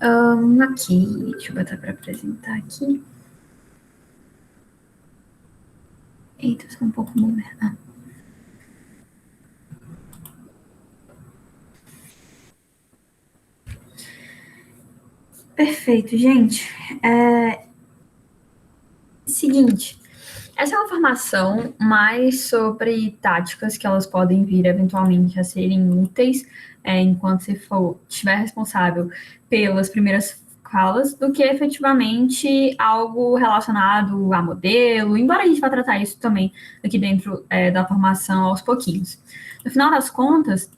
Aqui, deixa eu botar para apresentar aqui. Eita, só um pouco mover. Perfeito, gente. Seguinte, essa é uma formação mais sobre táticas que elas podem vir eventualmente a serem úteis enquanto você estiver responsável pelas primeiras falas, do que efetivamente algo relacionado a modelo, embora a gente vá tratar isso também aqui dentro da formação aos pouquinhos. No final das contas,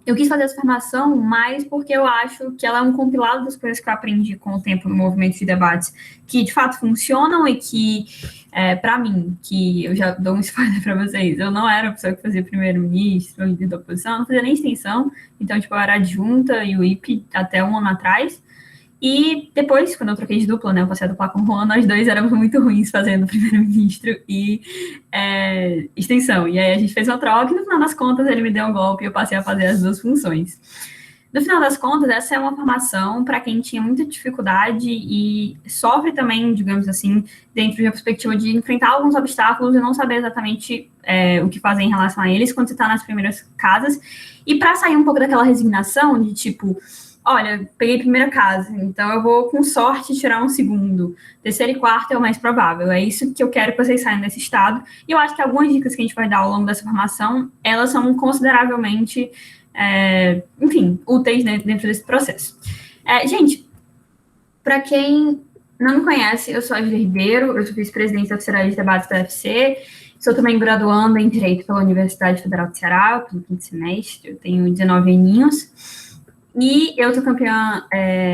eu quis fazer essa formação mais porque eu acho que ela é um compilado das coisas que eu aprendi com o tempo no movimento de debates que de fato funcionam e que, para mim, que eu já dou um spoiler para vocês, eu não era a pessoa que fazia primeiro-ministro, líder da oposição, eu não fazia nem extensão, então, tipo, eu era adjunta e o IP até um ano atrás. E depois, quando eu troquei de dupla, né, eu passei a duplar com o Juan, nós dois éramos muito ruins fazendo primeiro-ministro e extensão. E aí a gente fez uma troca e no final das contas ele me deu um golpe e eu passei a fazer as duas funções. No final das contas, essa é uma formação para quem tinha muita dificuldade e sofre também, digamos assim, dentro de uma perspectiva de enfrentar alguns obstáculos e não saber exatamente o que fazer em relação a eles quando você está nas primeiras casas. E para sair um pouco daquela resignação de tipo, olha, peguei primeira casa, então eu vou com sorte tirar um segundo. Terceiro e quarto é o mais provável. É isso que eu quero que vocês saiam desse estado. E eu acho que algumas dicas que a gente vai dar ao longo dessa formação, elas são consideravelmente, enfim, úteis dentro desse processo. Gente, para quem não me conhece, eu sou a Julia Ribeiro, eu sou vice-presidente da Oficina de Debates da UFC, sou também graduanda em Direito pela Universidade Federal do Ceará, pelo quinto semestre, eu tenho 19 aninhos. E eu sou campeã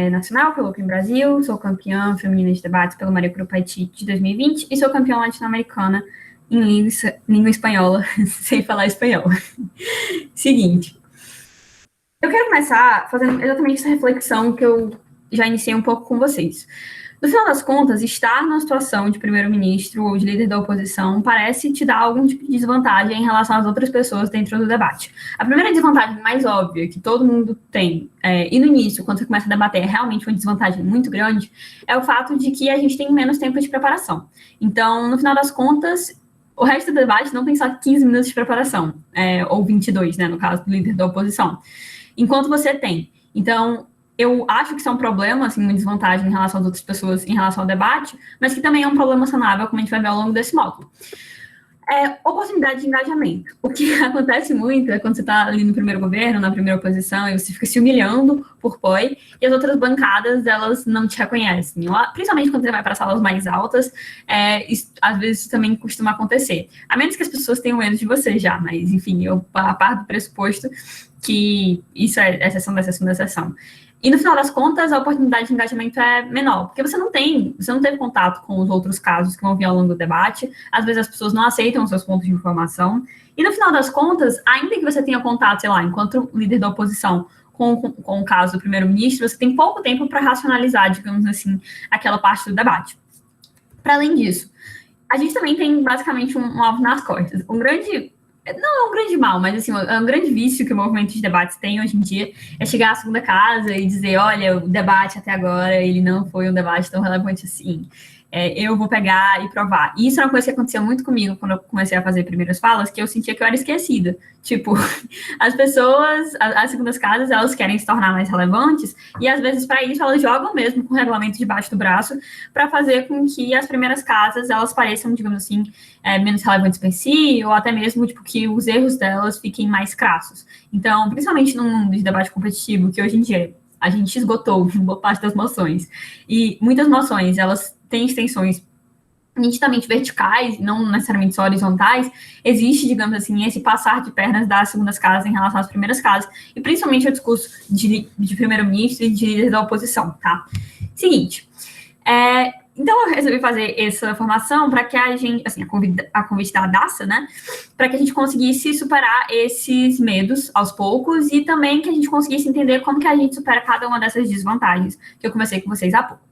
nacional pelo Open Brasil, sou campeã feminina de debates pelo Maria Curupaiti de 2020 e sou campeã latino-americana em língua espanhola, sem falar espanhol. Seguinte, eu quero começar fazendo exatamente essa reflexão que eu já iniciei um pouco com vocês. No final das contas, estar numa situação de primeiro-ministro ou de líder da oposição parece te dar algum tipo de desvantagem em relação às outras pessoas dentro do debate. A primeira desvantagem mais óbvia que todo mundo tem, e no início, quando você começa a debater, é realmente uma desvantagem muito grande, é o fato de que a gente tem menos tempo de preparação. Então, no final das contas, o resto do debate não tem só 15 minutos de preparação, ou 22, né, no caso do líder da oposição, enquanto você tem. Então, eu acho que isso é um problema, assim, uma desvantagem em relação às outras pessoas, em relação ao debate, mas que também é um problema sanável, como a gente vai ver ao longo desse módulo. Oportunidade de engajamento. O que acontece muito é quando você está ali no primeiro governo, na primeira oposição, e você fica se humilhando por POI, e as outras bancadas, elas não te reconhecem. Principalmente quando você vai para salas mais altas, às vezes isso também costuma acontecer. A menos que as pessoas tenham medo de você já, mas, enfim, a parte do pressuposto que isso é exceção da exceção da exceção. E no final das contas, a oportunidade de engajamento é menor, porque você não teve contato com os outros casos que vão vir ao longo do debate, às vezes as pessoas não aceitam os seus pontos de informação, e no final das contas, ainda que você tenha contato, sei lá, enquanto líder da oposição, com o caso do primeiro-ministro, você tem pouco tempo para racionalizar, digamos assim, aquela parte do debate. Para além disso, a gente também tem basicamente um alvo nas costas. Não é um grande mal, mas assim, é um grande vício que o movimento de debates tem hoje em dia, é chegar à segunda casa e dizer, olha, o debate até agora, ele não foi um debate tão relevante assim. Eu vou pegar e provar. E isso é uma coisa que aconteceu muito comigo quando eu comecei a fazer primeiras falas, que eu sentia que eu era esquecida. Tipo, as pessoas, as segundas casas, elas querem se tornar mais relevantes, e às vezes, para isso, elas jogam mesmo com o regulamento debaixo do braço, para fazer com que as primeiras casas, elas pareçam, digamos assim, menos relevantes para si, ou até mesmo, tipo, que os erros delas fiquem mais crassos. Então, principalmente no mundo de debate competitivo, que hoje em dia a gente esgotou boa parte das moções, e muitas moções, elas têm extensões nitidamente verticais, não necessariamente só horizontais, existe, digamos assim, esse passar de pernas das segundas casas em relação às primeiras casas, e principalmente o discurso de primeiro-ministro e de líder da oposição, tá? Seguinte, então eu resolvi fazer essa formação para que a gente, assim, a convite da Daça, né, para que a gente conseguisse superar esses medos aos poucos e também que a gente conseguisse entender como que a gente supera cada uma dessas desvantagens que eu conversei com vocês há pouco.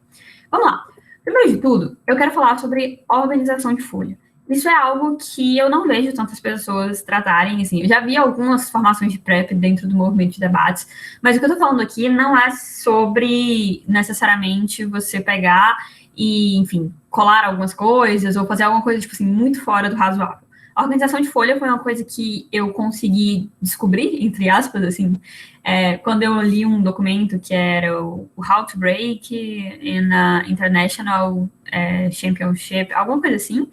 Vamos lá. Primeiro de tudo, eu quero falar sobre organização de folha. Isso é algo que eu não vejo tantas pessoas tratarem, assim. Eu já vi algumas formações de PrEP dentro do movimento de debates, mas o que eu tô falando aqui não é sobre necessariamente você pegar e, enfim, colar algumas coisas ou fazer alguma coisa, tipo assim, muito fora do razoável. A organização de folha foi uma coisa que eu consegui descobrir, entre aspas, assim, quando eu li um documento que era o How to Break in a International Championship, alguma coisa assim,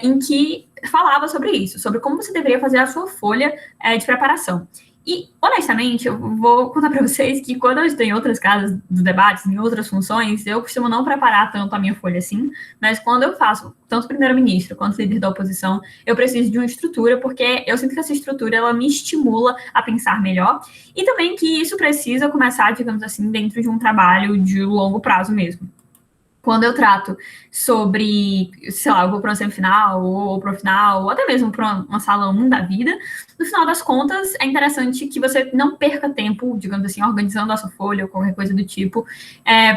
em que falava sobre isso, sobre como você deveria fazer a sua folha de preparação. E, honestamente, eu vou contar para vocês que quando eu estou em outras casas dos debates, em outras funções, eu costumo não preparar tanto a minha folha assim, mas quando eu faço tanto primeiro-ministro quanto líder da oposição, eu preciso de uma estrutura, porque eu sinto que essa estrutura ela me estimula a pensar melhor, e também que isso precisa começar, digamos assim, dentro de um trabalho de longo prazo mesmo. Quando eu trato sobre, sei lá, eu vou para uma semifinal, ou para o final, ou até mesmo para uma sala 1 da vida, no final das contas, é interessante que você não perca tempo, digamos assim, organizando a sua folha ou qualquer coisa do tipo,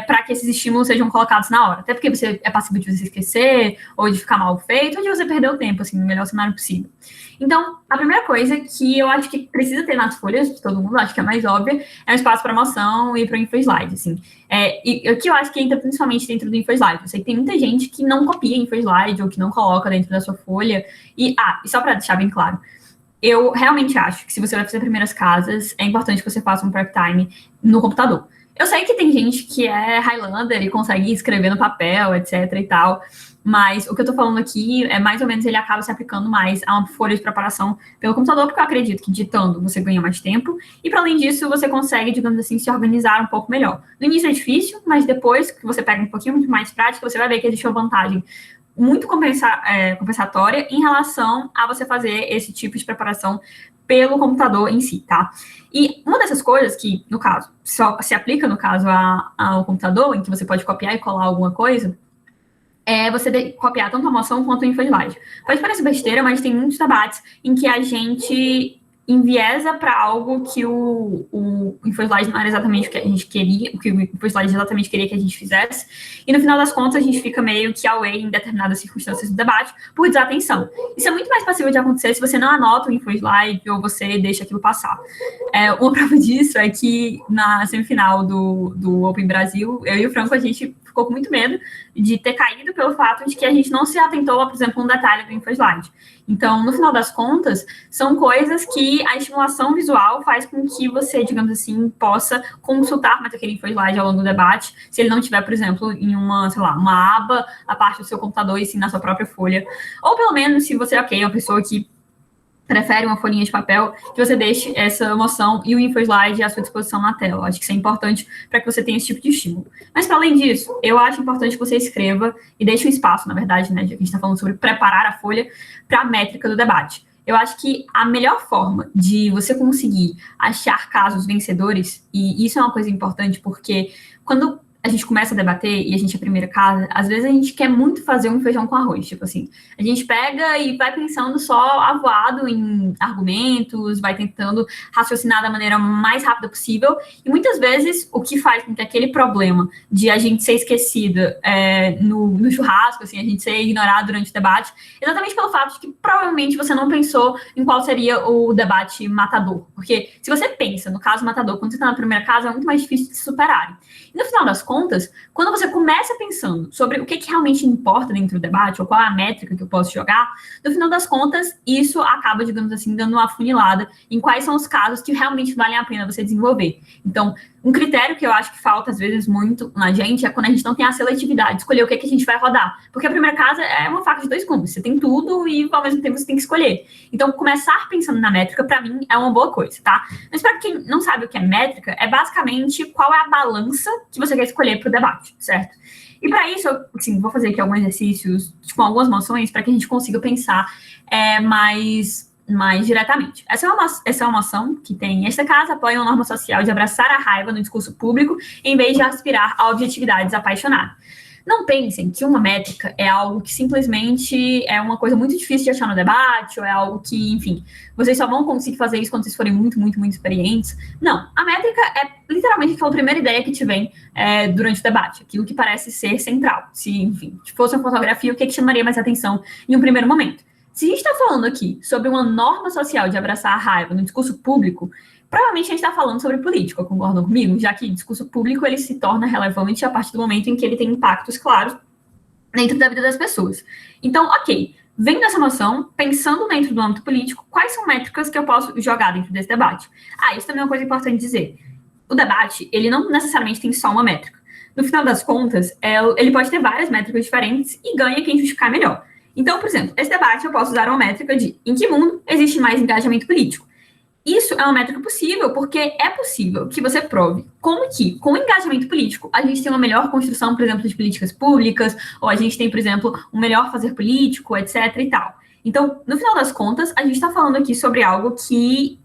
para que esses estímulos sejam colocados na hora. Até porque você é passível de você esquecer, ou de ficar mal feito, ou de você perder o tempo, assim, no melhor cenário possível. Então, a primeira coisa que eu acho que precisa ter nas folhas de todo mundo, acho que é a mais óbvia, é um espaço para moção e para infoslide, assim. E o que eu acho que entra principalmente dentro do InfoSlide. Eu sei que tem muita gente que não copia InfoSlide ou que não coloca dentro da sua folha. E só para deixar bem claro, eu realmente acho que se você vai fazer primeiras casas, é importante que você faça um prep time no computador. Eu sei que tem gente que é Highlander e consegue escrever no papel, etc e tal, mas o que eu tô falando aqui é mais ou menos ele acaba se aplicando mais a uma folha de preparação pelo computador, porque eu acredito que ditando você ganha mais tempo, e para além disso você consegue, digamos assim, se organizar um pouco melhor. No início é difícil, mas depois que você pega um pouquinho mais prática, você vai ver que existe uma vantagem muito compensatória em relação a você fazer esse tipo de preparação pelo computador em si, tá? E uma dessas coisas que, no caso, só se aplica, no caso, ao computador, em que você pode copiar e colar alguma coisa, é você copiar tanto a moção quanto o InfoSlide. Pode parecer besteira, mas tem muitos debates em que a gente enviesa para algo que o InfoSlide não era exatamente o que a gente queria, o que o InfoSlide exatamente queria que a gente fizesse, e no final das contas a gente fica meio que away em determinadas circunstâncias do debate por desatenção. Isso é muito mais passível de acontecer se você não anota o InfoSlide ou você deixa aquilo passar. Uma prova disso é que na semifinal do Open Brasil, eu e o Franco, a gente ficou com muito medo de ter caído pelo fato de que a gente não se atentou a, por exemplo, um detalhe do InfoSlide. Então, no final das contas, são coisas que a estimulação visual faz com que você, digamos assim, possa consultar mais aquele InfoSlide ao longo do debate, se ele não tiver, por exemplo, em uma, sei lá, uma aba, a parte do seu computador e sim na sua própria folha. Ou pelo menos, se você, é uma pessoa que prefere uma folhinha de papel, que você deixe essa moção e o InfoSlide à sua disposição na tela. Eu acho que isso é importante para que você tenha esse tipo de estímulo. Mas, para além disso, eu acho importante que você escreva e deixe um espaço, na verdade, né, já que a gente está falando sobre preparar a folha para a métrica do debate. Eu acho que a melhor forma de você conseguir achar casos vencedores, e isso é uma coisa importante, porque quando a gente começa a debater e a gente é a primeira casa, às vezes a gente quer muito fazer um feijão com arroz, tipo assim, a gente pega e vai pensando só avoado em argumentos, vai tentando raciocinar da maneira mais rápida possível, e muitas vezes o que faz com que aquele problema de a gente ser esquecida no churrasco, assim, a gente ser ignorado durante o debate, exatamente pelo fato de que provavelmente você não pensou em qual seria o debate matador, porque se você pensa no caso matador, quando você está na primeira casa, é muito mais difícil de se superar. E no final das contas, quando você começa pensando sobre o que realmente importa dentro do debate, ou qual é a métrica que eu posso jogar, no final das contas, isso acaba, digamos assim, dando uma afunilada em quais são os casos que realmente valem a pena você desenvolver. Então, um critério que eu acho que falta, às vezes, muito na gente é quando a gente não tem a seletividade, escolher o que a gente vai rodar. Porque a primeira casa é uma faca de dois gumes. Você tem tudo e, ao mesmo tempo, você tem que escolher. Então, começar pensando na métrica, para mim, é uma boa coisa, tá? Mas para quem não sabe o que é métrica, é basicamente qual é a balança que você quer escolher para o debate, certo? E para isso, eu vou fazer aqui alguns exercícios, com algumas moções, para que a gente consiga pensar mais diretamente. Essa é uma moção que tem: esta casa apoia uma norma social de abraçar a raiva no discurso público em vez de aspirar a objetividade desapaixonada. Não pensem que uma métrica é algo que simplesmente é uma coisa muito difícil de achar no debate, ou é algo que, enfim, vocês só vão conseguir fazer isso quando vocês forem muito, muito, muito experientes. Não, a métrica é literalmente aquela primeira ideia que te vem durante o debate, aquilo que parece ser central. Se, enfim, fosse uma fotografia, o que chamaria mais atenção em um primeiro momento? Se a gente está falando aqui sobre uma norma social de abraçar a raiva no discurso público, provavelmente a gente está falando sobre política, concordam comigo? Já que discurso público ele se torna relevante a partir do momento em que ele tem impactos claros dentro da vida das pessoas. Então, ok, vendo essa noção, pensando dentro do âmbito político, quais são métricas que eu posso jogar dentro desse debate? Isso também é uma coisa importante dizer. O debate, ele não necessariamente tem só uma métrica. No final das contas, ele pode ter várias métricas diferentes e ganha quem justificar melhor. Então, por exemplo, esse debate eu posso usar uma métrica de em que mundo existe mais engajamento político. Isso é uma métrica possível, porque é possível que você prove como que, com o engajamento político, a gente tem uma melhor construção, por exemplo, de políticas públicas, ou a gente tem, por exemplo, um melhor fazer político, etc. e tal. Então, no final das contas, a gente está falando aqui sobre algo que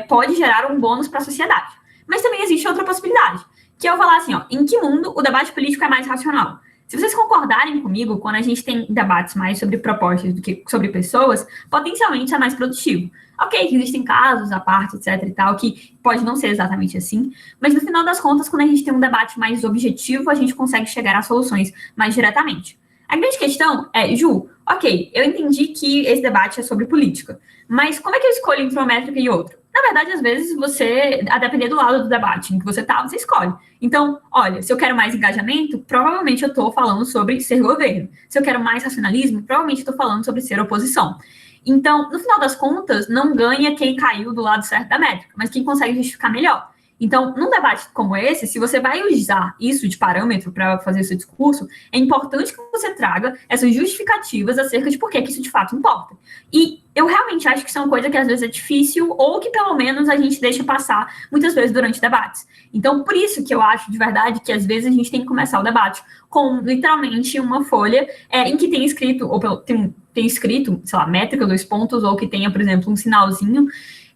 pode gerar um bônus para a sociedade. Mas também existe outra possibilidade, que é eu falar assim, em que mundo o debate político é mais racional? Se vocês concordarem comigo, quando a gente tem debates mais sobre propostas do que sobre pessoas, potencialmente é mais produtivo. Ok, que existem casos à parte, etc e tal, que pode não ser exatamente assim, mas no final das contas, quando a gente tem um debate mais objetivo, a gente consegue chegar a soluções mais diretamente. A grande questão é, Ju, ok, eu entendi que esse debate é sobre política, mas como é que eu escolho entre uma métrica e outra? Na verdade, às vezes, você, a depender do lado do debate em que você tá, você escolhe. Então, olha, se eu quero mais engajamento, provavelmente eu tô falando sobre ser governo. Se eu quero mais racionalismo, provavelmente eu tô falando sobre ser oposição. Então, no final das contas, não ganha quem caiu do lado certo da métrica, mas quem consegue justificar melhor. Então, num debate como esse, se você vai usar isso de parâmetro para fazer seu discurso, é importante que você traga essas justificativas acerca de por que isso de fato importa. E eu realmente acho que isso é uma coisa que às vezes é difícil ou que pelo menos a gente deixa passar muitas vezes durante debates. Então, por isso que eu acho de verdade que às vezes a gente tem que começar o debate com literalmente uma folha em que tem escrito, ou tem escrito, sei lá, métrica, 2 pontos, ou que tenha, por exemplo, um sinalzinho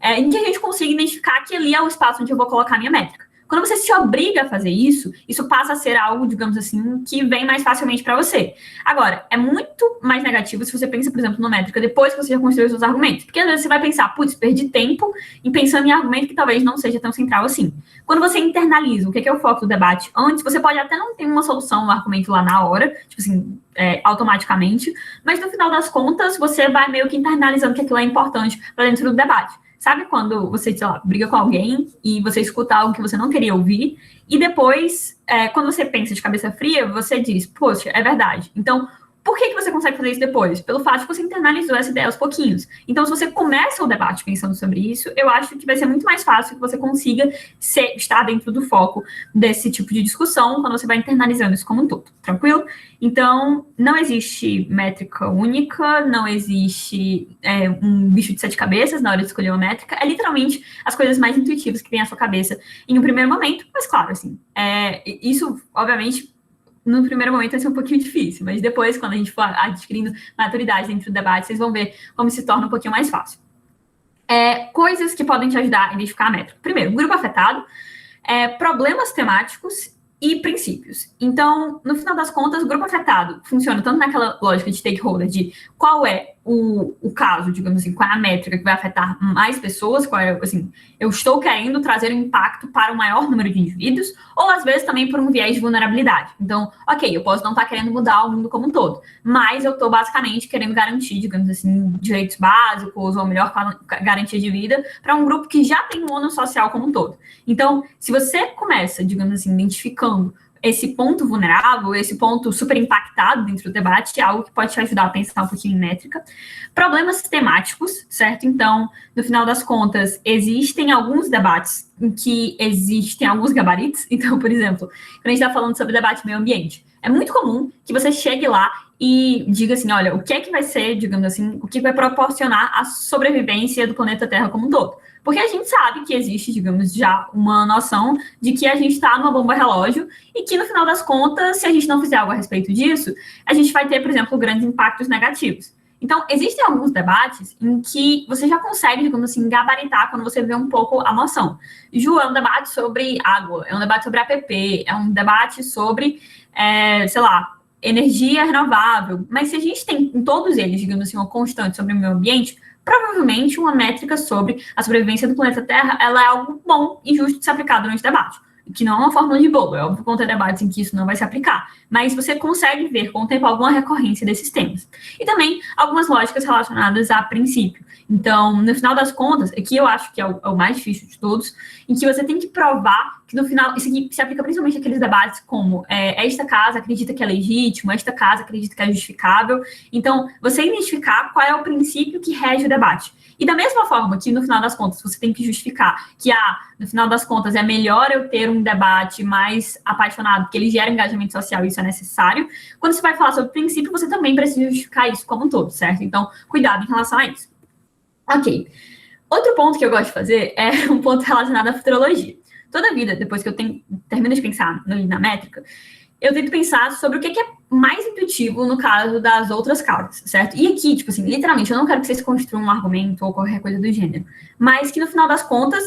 em que a gente consiga identificar que ali é o espaço onde eu vou colocar a minha métrica. Quando você se obriga a fazer isso, isso passa a ser algo, digamos assim, que vem mais facilmente para você. Agora, é muito mais negativo se você pensa, por exemplo, numa métrica depois que você já construiu os seus argumentos. Porque às vezes você vai pensar, putz, perdi tempo em pensando em argumento que talvez não seja tão central assim. Quando você internaliza o que é o foco do debate antes, você pode até não ter uma solução no argumento lá na hora, tipo assim, automaticamente, mas no final das contas, você vai meio que internalizando que aquilo é importante para dentro do debate. Sabe quando você, sei lá, briga com alguém e você escuta algo que você não queria ouvir e depois, quando você pensa de cabeça fria, você diz, poxa, é verdade. Então, por que você consegue fazer isso depois? Pelo fato de que você internalizou essa ideia aos pouquinhos. Então, se você começa o debate pensando sobre isso, eu acho que vai ser muito mais fácil que você consiga estar dentro do foco desse tipo de discussão quando você vai internalizando isso como um todo, tranquilo? Então, não existe métrica única, não existe um bicho de 7 cabeças na hora de escolher uma métrica, é literalmente as coisas mais intuitivas que vem à sua cabeça em um primeiro momento, mas claro, assim, isso, obviamente, no primeiro momento vai ser um pouquinho difícil, mas depois, quando a gente for adquirindo maturidade dentro do debate, vocês vão ver como se torna um pouquinho mais fácil. Coisas que podem te ajudar a identificar a métrica. Primeiro, grupo afetado, problemas temáticos e princípios. Então, no final das contas, o grupo afetado funciona tanto naquela lógica de stakeholder, de qual é o caso, digamos assim, qual é a métrica que vai afetar mais pessoas, qual é, assim, eu estou querendo trazer um impacto para o maior número de indivíduos, ou às vezes também por um viés de vulnerabilidade. Então, ok, eu posso não estar querendo mudar o mundo como um todo, mas eu estou basicamente querendo garantir, digamos assim, direitos básicos ou melhor garantia de vida para um grupo que já tem um ônus social como um todo. Então, se você começa, digamos assim, identificando esse ponto vulnerável, esse ponto super impactado dentro do debate, é algo que pode te ajudar a pensar um pouquinho em métrica. Problemas temáticos, certo? Então, no final das contas, existem alguns debates em que existem alguns gabaritos. Então, por exemplo, quando a gente está falando sobre debate meio ambiente, é muito comum que você chegue lá e diga assim, olha, o que é que vai ser, digamos assim, o que vai proporcionar a sobrevivência do planeta Terra como um todo. Porque a gente sabe que existe, digamos, já uma noção de que a gente está numa bomba relógio e que, no final das contas, se a gente não fizer algo a respeito disso, a gente vai ter, por exemplo, grandes impactos negativos. Então, existem alguns debates em que você já consegue, digamos assim, gabaritar quando você vê um pouco a noção. Ju, é um debate sobre água, é um debate sobre APP, é um debate sobre, sei lá, energia renovável. Mas se a gente tem em todos eles, digamos assim, uma constante sobre o meio ambiente, provavelmente uma métrica sobre a sobrevivência do planeta Terra, ela é algo bom e justo de se aplicar durante o debate. Que não é uma fórmula de bolo, é óbvio que vão ter debates em que isso não vai se aplicar, mas você consegue ver com o tempo alguma recorrência desses temas. E também algumas lógicas relacionadas a princípio. Então, no final das contas, aqui eu acho que é o mais difícil de todos, em que você tem que provar que no final, isso aqui se aplica principalmente àqueles debates como esta casa acredita que é legítimo, esta casa acredita que é justificável. Então, você identificar qual é o princípio que rege o debate. E da mesma forma que, no final das contas, você tem que justificar que, no final das contas, é melhor eu ter um debate mais apaixonado, porque ele gera engajamento social e isso é necessário. Quando você vai falar sobre princípio, você também precisa justificar isso como um todo, certo? Então, cuidado em relação a isso. Ok. Outro ponto que eu gosto de fazer é um ponto relacionado à futurologia. Toda vida, depois que eu termino de pensar na métrica, eu tento pensar sobre o que é mais intuitivo no caso das outras causas, certo? E aqui, tipo assim, literalmente, eu não quero que vocês construam um argumento ou qualquer coisa do gênero, mas que no final das contas,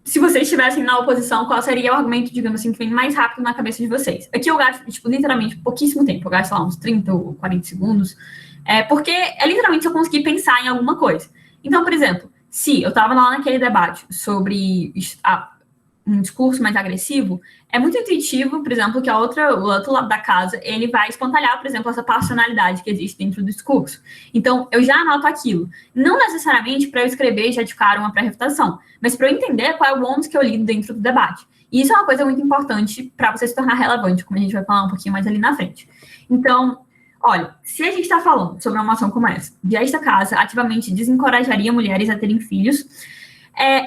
se vocês estivessem na oposição, qual seria o argumento, digamos assim, que vem mais rápido na cabeça de vocês? Aqui eu gasto, tipo, literalmente, pouquíssimo tempo, eu gasto lá uns 30 ou 40 segundos, porque é literalmente se eu conseguir pensar em alguma coisa. Então, por exemplo, se eu estava lá naquele debate sobre um discurso mais agressivo, é muito intuitivo, por exemplo, que o outro lado da casa, ele vai espantalhar, por exemplo, essa passionalidade que existe dentro do discurso. Então, eu já anoto aquilo. Não necessariamente para eu escrever já de cara uma pré-refutação, mas para eu entender qual é o ônus que eu lido dentro do debate. E isso é uma coisa muito importante para você se tornar relevante, como a gente vai falar um pouquinho mais ali na frente. Então, olha, se a gente está falando sobre uma ação como essa, de esta casa ativamente desencorajaria mulheres a terem filhos,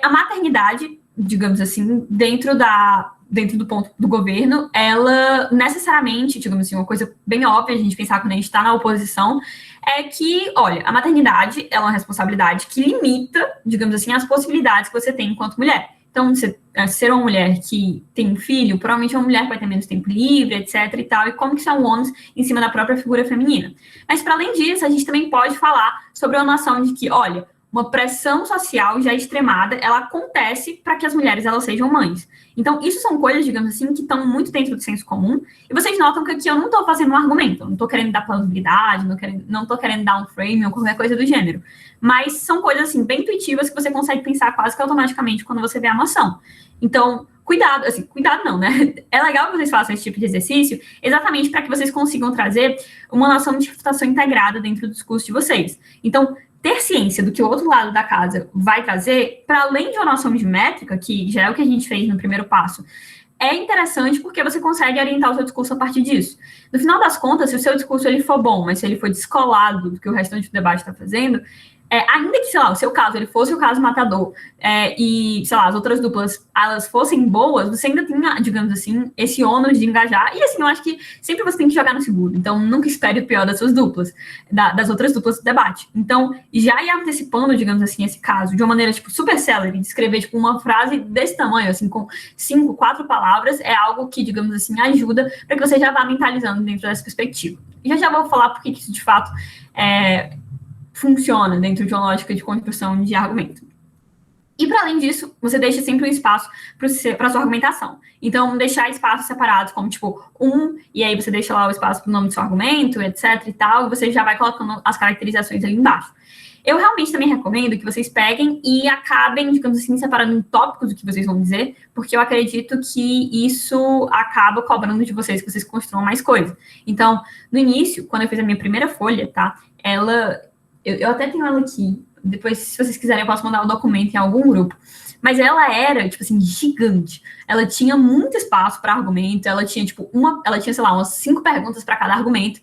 a maternidade, digamos assim, dentro do ponto do governo, ela necessariamente, digamos assim, uma coisa bem óbvia a gente pensar quando a gente está na oposição, é que, olha, a maternidade ela é uma responsabilidade que limita, digamos assim, as possibilidades que você tem enquanto mulher. Então, ser uma mulher que tem um filho, provavelmente é uma mulher que vai ter menos tempo livre, etc e tal, e como que isso é um ônus em cima da própria figura feminina. Mas, para além disso, a gente também pode falar sobre a noção de que, olha, uma pressão social já extremada, ela acontece para que as mulheres elas sejam mães. Então, isso são coisas, digamos assim, que estão muito dentro do senso comum, e vocês notam que aqui eu não estou fazendo um argumento, eu não estou querendo dar plausibilidade, não estou querendo dar um frame ou qualquer coisa do gênero, mas são coisas, assim, bem intuitivas que você consegue pensar quase que automaticamente quando você vê a noção. Então, cuidado, assim, cuidado não, né? É legal que vocês façam esse tipo de exercício exatamente para que vocês consigam trazer uma noção de refutação integrada dentro do discurso de vocês. Então, ter ciência do que o outro lado da casa vai trazer, para além de uma noção de métrica, que já é o que a gente fez no primeiro passo, é interessante porque você consegue orientar o seu discurso a partir disso. No final das contas, se o seu discurso ele for bom, mas se ele for descolado do que o restante do debate está fazendo, ainda que, sei lá, o seu caso, ele fosse o caso matador, e, sei lá, as outras duplas, elas fossem boas, você ainda tem, digamos assim, esse ônus de engajar, e assim, eu acho que sempre você tem que jogar no seguro, então nunca espere o pior das suas duplas, das outras duplas do debate. Então, já ir antecipando, digamos assim, esse caso, de uma maneira, tipo, super célere, de escrever, tipo, uma frase desse tamanho, assim, com 5, 4 palavras, é algo que, digamos assim, ajuda para que você já vá mentalizando dentro dessa perspectiva. E já vou falar porque isso, de fato, funciona dentro de uma lógica de construção de argumento. E, para além disso, você deixa sempre um espaço para sua argumentação. Então, deixar espaços separados, como, tipo, e aí você deixa lá o espaço para o nome do seu argumento, etc e tal, e você já vai colocando as caracterizações ali embaixo. Eu realmente também recomendo que vocês peguem e acabem, digamos assim, separando em tópicos o que vocês vão dizer, porque eu acredito que isso acaba cobrando de vocês que vocês construam mais coisa. Então, no início, quando eu fiz a minha primeira folha, tá, eu até tenho ela aqui. Depois, se vocês quiserem, eu posso mandar o documento em algum grupo. Mas ela era, tipo assim, gigante. Ela tinha muito espaço para argumento. Ela tinha, tipo, sei lá, umas 5 perguntas para cada argumento.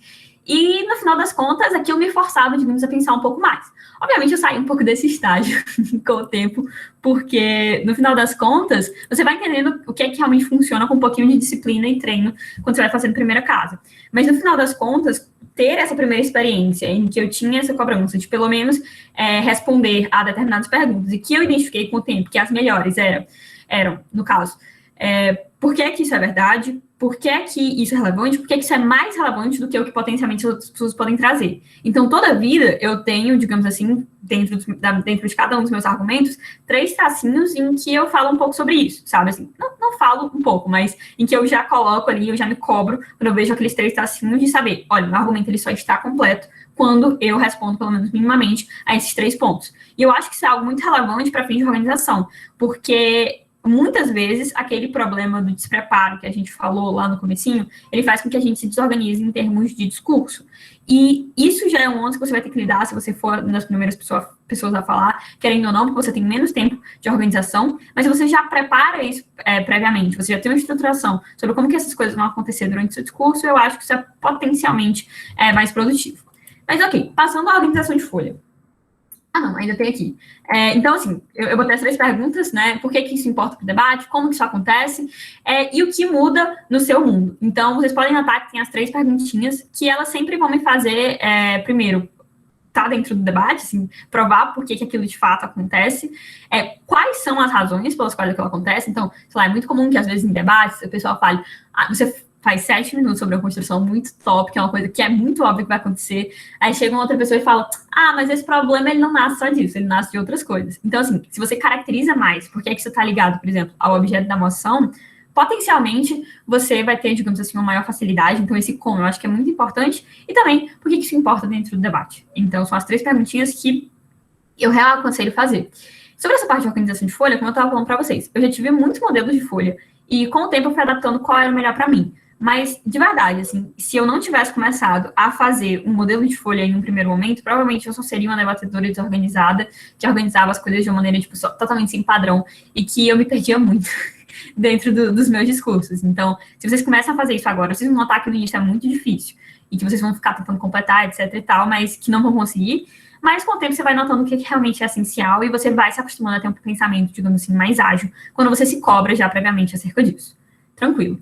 E, no final das contas, aqui eu me forçava, digamos, a pensar um pouco mais. Obviamente, eu saí um pouco desse estágio com o tempo, porque, no final das contas, você vai entendendo o que é que realmente funciona com um pouquinho de disciplina e treino quando você vai fazendo primeira casa. Mas, no final das contas, ter essa primeira experiência em que eu tinha essa cobrança de, pelo menos, responder a determinadas perguntas, e que eu identifiquei com o tempo que as melhores eram no caso, por que que isso é verdade, por que que isso é relevante, por que que isso é mais relevante do que o que potencialmente as outras pessoas podem trazer. Então, toda vida eu tenho, digamos assim, dentro de cada um dos meus argumentos, 3 tracinhos em que eu falo um pouco sobre isso, sabe? Assim, não falo um pouco, mas em que eu já coloco ali, eu já me cobro quando eu vejo aqueles 3 tracinhos de saber, olha, meu argumento ele só está completo quando eu respondo, pelo menos minimamente, a esses 3 pontos. E eu acho que isso é algo muito relevante para fins de organização, porque muitas vezes aquele problema do despreparo que a gente falou lá no comecinho, ele faz com que a gente se desorganize em termos de discurso. E isso já é um ponto que você vai ter que lidar se você for uma das primeiras pessoas a falar, querendo ou não, porque você tem menos tempo de organização, mas você já prepara isso previamente, você já tem uma estruturação sobre como que essas coisas vão acontecer durante o seu discurso, eu acho que isso é potencialmente mais produtivo. Mas ok, passando à organização de folha. Ah, não, ainda tem aqui. Então, assim, eu botei as 3 perguntas, né? Por que que isso importa para o debate? Como que isso acontece? E o que muda no seu mundo? Então, vocês podem notar que tem as 3 perguntinhas que elas sempre vão me fazer, primeiro, tá dentro do debate, assim, provar por que que aquilo de fato acontece, quais são as razões pelas quais aquilo acontece. Então, sei lá, é muito comum que às vezes em debates o pessoal fale, você faz 7 minutos sobre uma construção muito top, que é uma coisa que é muito óbvia que vai acontecer, aí chega uma outra pessoa e fala, mas esse problema ele não nasce só disso, ele nasce de outras coisas. Então, assim, se você caracteriza mais por que é que você está ligado, por exemplo, ao objeto da moção, potencialmente você vai ter, digamos assim, uma maior facilidade. Então, esse como eu acho que é muito importante. E também, por que isso importa dentro do debate? Então, são as 3 perguntinhas que eu realmente aconselho fazer. Sobre essa parte de organização de folha, como eu estava falando para vocês, eu já tive muitos modelos de folha e com o tempo eu fui adaptando qual era o melhor para mim. Mas, de verdade, assim, se eu não tivesse começado a fazer um modelo de folha em um primeiro momento, provavelmente eu só seria uma debatedora desorganizada, que organizava as coisas de uma maneira, tipo, totalmente sem padrão, e que eu me perdia muito dentro dos meus discursos. Então, se vocês começam a fazer isso agora, vocês vão notar que no início é muito difícil, e que vocês vão ficar tentando completar, etc e tal, mas que não vão conseguir. Mas, com o tempo, você vai notando o que realmente é essencial, e você vai se acostumando a ter um pensamento, digamos assim, mais ágil, quando você se cobra já previamente acerca disso. Tranquilo.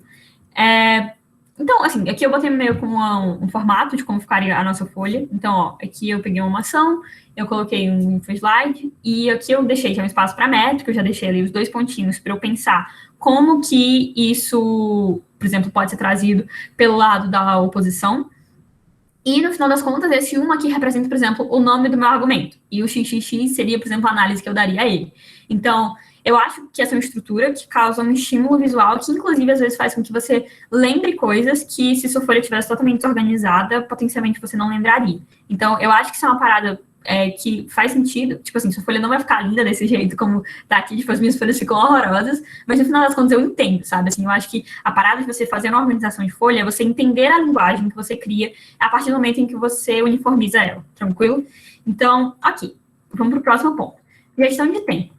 Então, assim, aqui eu botei meio com um formato de como ficaria a nossa folha. Então, ó, aqui eu peguei uma ação, eu coloquei um info-slide, e aqui eu deixei já um espaço para métrica, eu já deixei ali os 2 pontinhos para eu pensar como que isso, por exemplo, pode ser trazido pelo lado da oposição. E, no final das contas, esse 1 aqui representa, por exemplo, o nome do meu argumento. E o XXX seria, por exemplo, a análise que eu daria a ele. Então, eu acho que essa é uma estrutura que causa um estímulo visual que, inclusive, às vezes faz com que você lembre coisas que, se sua folha estivesse totalmente desorganizada, potencialmente você não lembraria. Então, eu acho que isso é uma parada que faz sentido. Tipo assim, sua folha não vai ficar linda desse jeito como tá aqui, tipo, as minhas folhas ficam horrorosas, mas no final das contas eu entendo, sabe? Assim, eu acho que a parada de você fazer uma organização de folha é você entender a linguagem que você cria a partir do momento em que você uniformiza ela, tranquilo? Então, aqui, vamos para o próximo ponto. Gestão de tempo.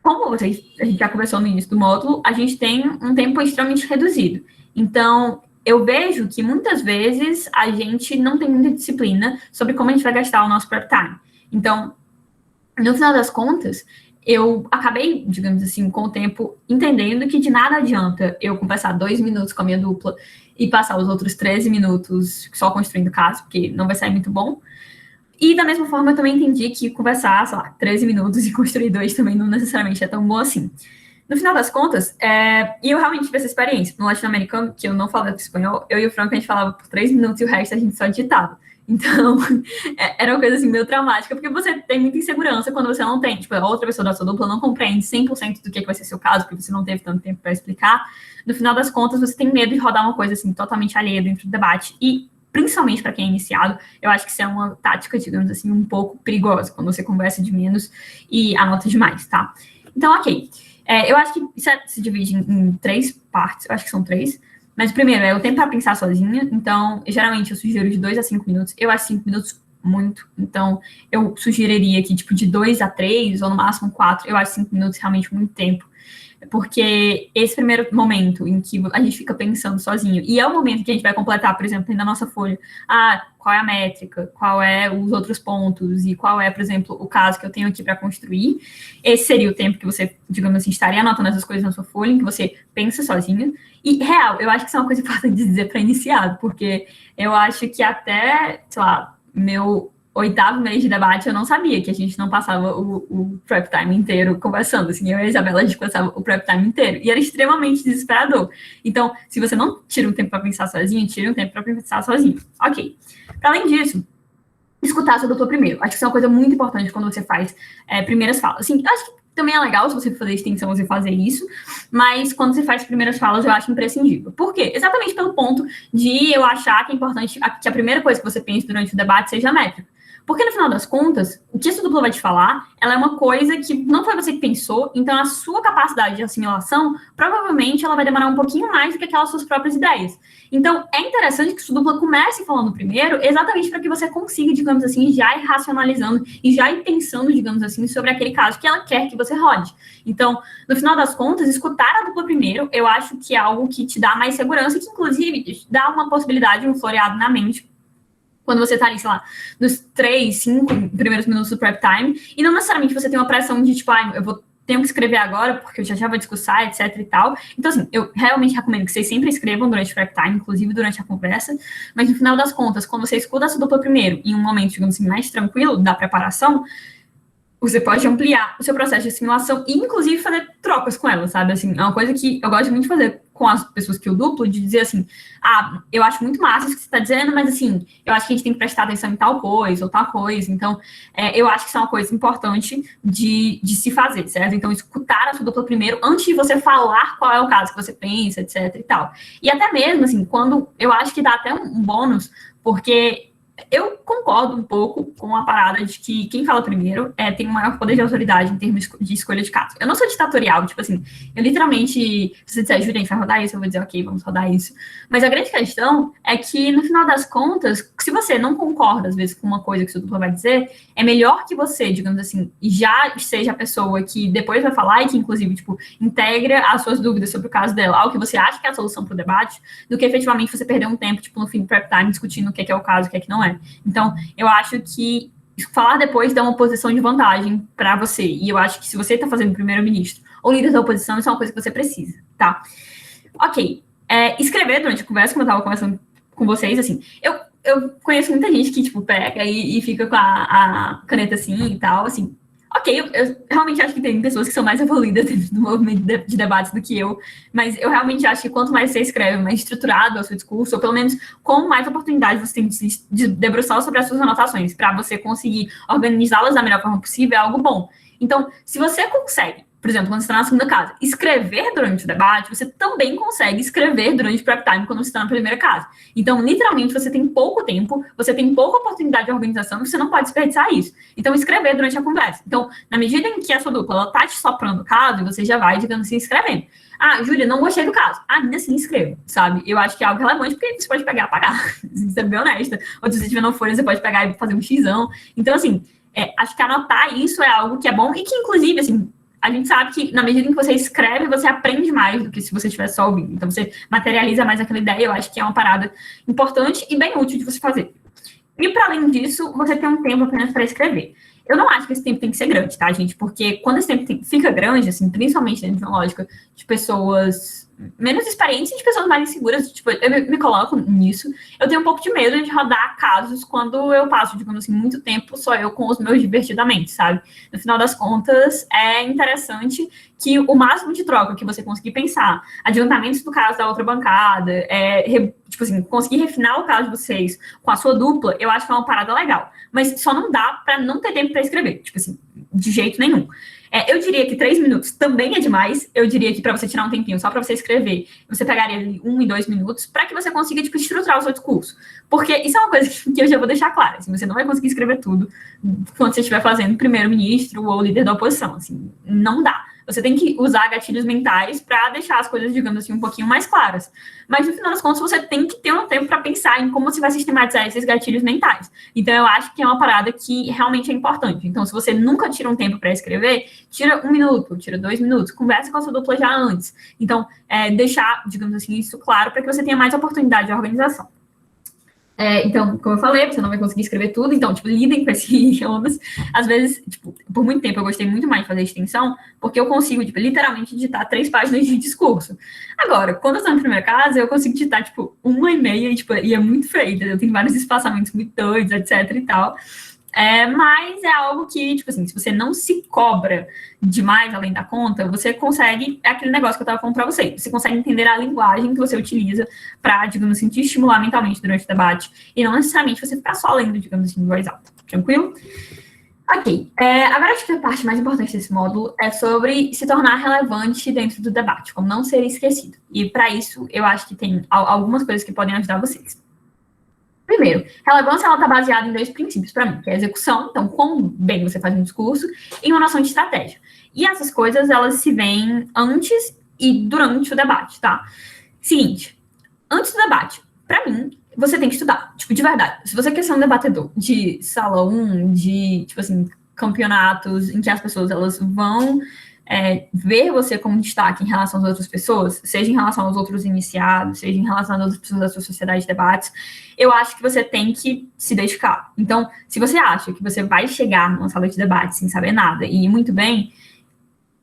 Como a gente já conversou no início do módulo, a gente tem um tempo extremamente reduzido. Então, eu vejo que muitas vezes a gente não tem muita disciplina sobre como a gente vai gastar o nosso prep time. Então, no final das contas, eu acabei, digamos assim, com o tempo, entendendo que de nada adianta eu conversar 2 minutos com a minha dupla e passar os outros 13 minutos só construindo caso, porque não vai sair muito bom. E, da mesma forma, eu também entendi que conversar, sei lá, 13 minutos e construir 2 também não necessariamente é tão bom assim. No final das contas, e eu realmente tive essa experiência. No latino-americano, que eu não falava espanhol, eu e o Franco, a gente falava por 3 minutos e o resto a gente só digitava. Então, era uma coisa assim meio traumática, porque você tem muita insegurança quando você não tem, tipo, a outra pessoa da sua dupla não compreende 100% do que vai ser seu caso, porque você não teve tanto tempo para explicar. No final das contas, você tem medo de rodar uma coisa assim totalmente alheia dentro do debate. E principalmente para quem é iniciado, eu acho que isso é uma tática, digamos assim, um pouco perigosa, quando você conversa de menos e anota demais, tá? Então, ok. Eu acho que isso se divide em 3 partes, eu acho que são 3. Mas, primeiro, é o tempo para pensar sozinha. Então, geralmente, eu sugiro de 2 a 5 minutos. Eu acho 5 minutos muito. Então, eu sugeriria que, tipo, de 2 a 3, ou no máximo 4, eu acho 5 minutos realmente muito tempo. Porque esse primeiro momento em que a gente fica pensando sozinho, e é o momento que a gente vai completar, por exemplo, na nossa folha, qual é a métrica, qual é os outros pontos, e qual é, por exemplo, o caso que eu tenho aqui para construir. Esse seria o tempo que você, digamos assim, estaria anotando essas coisas na sua folha, em que você pensa sozinho. E, real, eu acho que isso é uma coisa importante de dizer para iniciado, porque eu acho que até, sei lá, 8º mês de debate, eu não sabia que a gente não passava o prep time inteiro conversando, assim, eu e a Isabela, a gente passava o prep time inteiro, e era extremamente desesperador. Então, se você não tira um tempo para pensar sozinho, tira um tempo para pensar sozinho. Ok. Para além disso, escutar a sua dupla primeiro. Acho que isso é uma coisa muito importante quando você faz primeiras falas. Assim, acho que também é legal, se você for fazer extensão, você fazer isso, mas quando você faz primeiras falas, eu acho imprescindível. Por quê? Exatamente pelo ponto de eu achar que é importante que a primeira coisa que você pense durante o debate seja a métrica. Porque, no final das contas, o que a sua dupla vai te falar, ela é uma coisa que não foi você que pensou, então a sua capacidade de assimilação, provavelmente, ela vai demorar um pouquinho mais do que aquelas suas próprias ideias. Então, é interessante que sua dupla comece falando primeiro, exatamente para que você consiga, digamos assim, já ir racionalizando e já ir pensando, digamos assim, sobre aquele caso que ela quer que você rode. Então, no final das contas, escutar a dupla primeiro, eu acho que é algo que te dá mais segurança e que, inclusive, dá uma possibilidade, um floreado na mente, quando você tá ali, sei lá, nos 3, 5 primeiros minutos do prep time, e não necessariamente você tem uma pressão de, tipo, tenho que escrever agora, porque eu já vou discursar, etc e tal. Então, assim, eu realmente recomendo que vocês sempre escrevam durante o prep time, inclusive durante a conversa, mas no final das contas, quando você escuta essa dupla primeiro, em um momento, digamos assim, mais tranquilo da preparação, você pode ampliar o seu processo de assimilação e, inclusive, fazer trocas com ela, sabe? Assim, é uma coisa que eu gosto muito de fazer com as pessoas que eu duplo, de dizer assim, eu acho muito massa isso que você está dizendo, mas, assim, eu acho que a gente tem que prestar atenção em tal coisa ou tal coisa. Então, eu acho que isso é uma coisa importante de se fazer, certo? Então, escutar a sua dupla primeiro, antes de você falar qual é o caso que você pensa, etc e tal. E até mesmo, assim, quando eu acho que dá até um bônus, porque eu concordo um pouco com a parada de que quem fala primeiro tem um maior poder de autoridade em termos de escolha de caso. Eu não sou ditatorial, tipo assim, eu literalmente, se você disser, Julia, a gente vai rodar isso, eu vou dizer, ok, vamos rodar isso. Mas a grande questão é que, no final das contas, se você não concorda, às vezes, com uma coisa que o seu dupla vai dizer, é melhor que você, digamos assim, já seja a pessoa que depois vai falar e que, inclusive, tipo, integra as suas dúvidas sobre o caso dela ao que você acha que é a solução para o debate, do que efetivamente você perder um tempo, tipo, no fim do prep time, discutindo o que é o caso, o que é que não é. Então, eu acho que falar depois dá uma posição de vantagem para você. E eu acho que se você está fazendo primeiro-ministro ou líder da oposição, isso é uma coisa que você precisa, tá? Ok. Escrever durante a conversa, como eu estava conversando com vocês, assim, eu conheço muita gente que, tipo, pega e fica com a caneta assim e tal, assim. Ok, eu realmente acho que tem pessoas que são mais evoluídas dentro do movimento de debates do que eu, mas eu realmente acho que quanto mais você escreve, mais estruturado é o seu discurso, ou pelo menos com mais oportunidade você tem de se debruçar sobre as suas anotações, para você conseguir organizá-las da melhor forma possível, é algo bom. Então, se você consegue, por exemplo, quando você está na segunda casa, escrever durante o debate, você também consegue escrever durante o prep time quando você está na primeira casa. Então, literalmente, você tem pouco tempo, você tem pouca oportunidade de organização, e você não pode desperdiçar isso. Então, escrever durante a conversa. Então, na medida em que a sua dupla está te soprando o caso, você já vai, digamos assim, escrevendo. Júlia, não gostei do caso. Ainda assim, escreva, sabe? Eu acho que é algo relevante, porque você pode pegar e apagar, se você é bem honesta. Ou se você tiver no folha, você pode pegar e fazer um xão. Então, assim, acho que anotar isso é algo que é bom e que, inclusive, assim, a gente sabe que, na medida em que você escreve, você aprende mais do que se você estivesse só ouvindo. Então, você materializa mais aquela ideia. Eu acho que é uma parada importante e bem útil de você fazer. E, para além disso, você tem um tempo apenas para escrever. Eu não acho que esse tempo tem que ser grande, tá, gente? Porque quando esse tempo fica grande, assim, principalmente dentro de uma lógica de pessoas menos experientes e de pessoas mais inseguras, tipo, eu me coloco nisso, eu tenho um pouco de medo de rodar casos quando eu passo, digamos assim, muito tempo só eu com os meus divertidamente, sabe? No final das contas, é interessante que o máximo de troca que você conseguir pensar, adiantamentos do caso da outra bancada, tipo assim, conseguir refinar o caso de vocês com a sua dupla, eu acho que é uma parada legal. Mas só não dá para não ter tempo para escrever, tipo assim, de jeito nenhum. Eu diria que 3 minutos também é demais. Eu diria que para você tirar um tempinho só para você escrever, você pegaria 1 e 2 minutos para que você consiga, tipo, estruturar o seu discurso. Porque isso é uma coisa que eu já vou deixar claro. Assim, você não vai conseguir escrever tudo quando você estiver fazendo primeiro-ministro ou líder da oposição. Assim, não dá. Você tem que usar gatilhos mentais para deixar as coisas, digamos assim, um pouquinho mais claras. Mas, no final das contas, você tem que ter um tempo para pensar em como você vai sistematizar esses gatilhos mentais. Então, eu acho que é uma parada que realmente é importante. Então, se você nunca tira um tempo para escrever, tira 1 minuto, tira 2 minutos, conversa com a sua dupla já antes. Então, deixar, digamos assim, isso claro para que você tenha mais oportunidade de organização. Então, como eu falei, você não vai conseguir escrever tudo, então, tipo, lidem com esse ônus. Às vezes, tipo, por muito tempo eu gostei muito mais de fazer extensão, porque eu consigo, tipo, literalmente digitar 3 páginas de discurso. Agora, quando eu estou na primeira casa, eu consigo digitar, tipo, 1,5 e, tipo, e é muito feio, eu tenho vários espaçamentos muito doidos, etc e tal. Mas é algo que, tipo assim, se você não se cobra demais além da conta, você consegue, é aquele negócio que eu tava falando pra você consegue entender a linguagem que você utiliza pra, digamos assim, te estimular mentalmente durante o debate, e não necessariamente você ficar só lendo, digamos assim, em voz alta. Tranquilo? Ok. Agora acho que a parte mais importante desse módulo é sobre se tornar relevante dentro do debate, como não ser esquecido. E para isso, eu acho que tem algumas coisas que podem ajudar vocês. Primeiro, relevância ela está baseada em 2 princípios para mim, que é a execução, então quão bem você faz um discurso, e uma noção de estratégia. E essas coisas, elas se veem antes e durante o debate, tá? Seguinte, antes do debate, para mim, você tem que estudar, tipo, de verdade. Se você quer ser um debatedor de salão, de, tipo assim, campeonatos em que as pessoas, elas vão ver você como destaque em relação às outras pessoas, seja em relação aos outros iniciados, seja em relação às outras pessoas da sua sociedade de debates, eu acho que você tem que se dedicar. Então, se você acha que você vai chegar numa sala de debate sem saber nada e ir muito bem,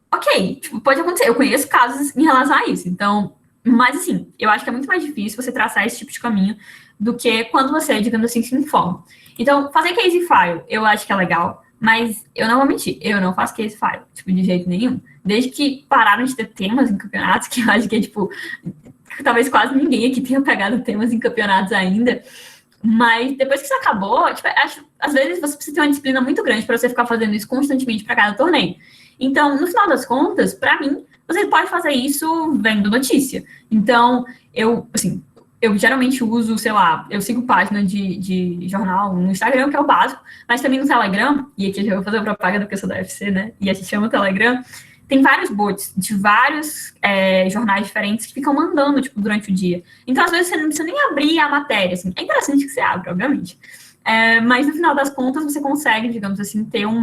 ok, tipo, pode acontecer. Eu conheço casos em relação a isso. Então, mas assim, eu acho que é muito mais difícil você traçar esse tipo de caminho do que quando você, digamos assim, se informa. Então, fazer case file, eu acho que é legal, mas eu não vou mentir, eu não faço case file, tipo, de jeito nenhum. Desde que pararam de ter temas em campeonatos, que eu acho que é, tipo, talvez quase ninguém aqui tenha pegado temas em campeonatos ainda, mas depois que isso acabou, tipo, acho, às vezes você precisa ter uma disciplina muito grande para você ficar fazendo isso constantemente para cada torneio. Então, no final das contas, para mim, você pode fazer isso vendo notícia. Então, assim, eu geralmente uso, sei lá, eu sigo página de jornal no Instagram, que é o básico, mas também no Telegram, e aqui eu vou fazer propaganda porque eu sou da UFC, né? E a gente chama o Telegram. Tem vários bots de vários jornais diferentes que ficam mandando, tipo, durante o dia. Então, às vezes, você não precisa nem abrir a matéria, assim. É interessante que você abra, obviamente. Mas, no final das contas, você consegue, digamos assim, ter um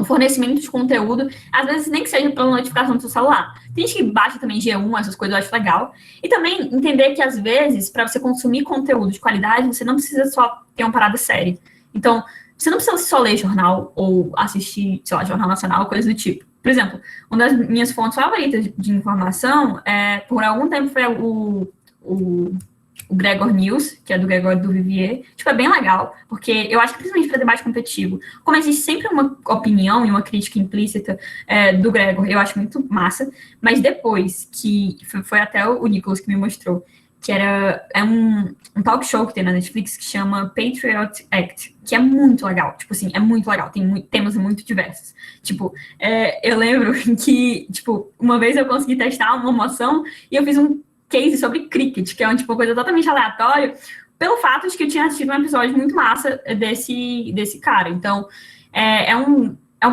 fornecimento de conteúdo, às vezes nem que seja pela notificação do seu celular. Tem gente que baixa também G1, essas coisas eu acho legal. E também entender que, às vezes, para você consumir conteúdo de qualidade, você não precisa só ter uma parada séria. Então, você não precisa só ler jornal ou assistir, sei lá, Jornal Nacional, coisa do tipo. Por exemplo, uma das minhas fontes favoritas de informação, por algum tempo, foi o Gregor News, que é do Gregor do Vivier, tipo, é bem legal, porque eu acho que principalmente para debate competitivo, como existe sempre uma opinião e uma crítica implícita do Gregor, eu acho muito massa, mas depois que, foi até o Nicholas que me mostrou, que é um talk show que tem na Netflix que chama Patriot Act, que é muito legal, tipo assim, é muito legal, tem temas muito diversos. Tipo, eu lembro que, tipo, uma vez eu consegui testar uma moção e eu fiz um case sobre cricket, que é uma coisa totalmente aleatória, pelo fato de que eu tinha assistido um episódio muito massa desse cara. Então,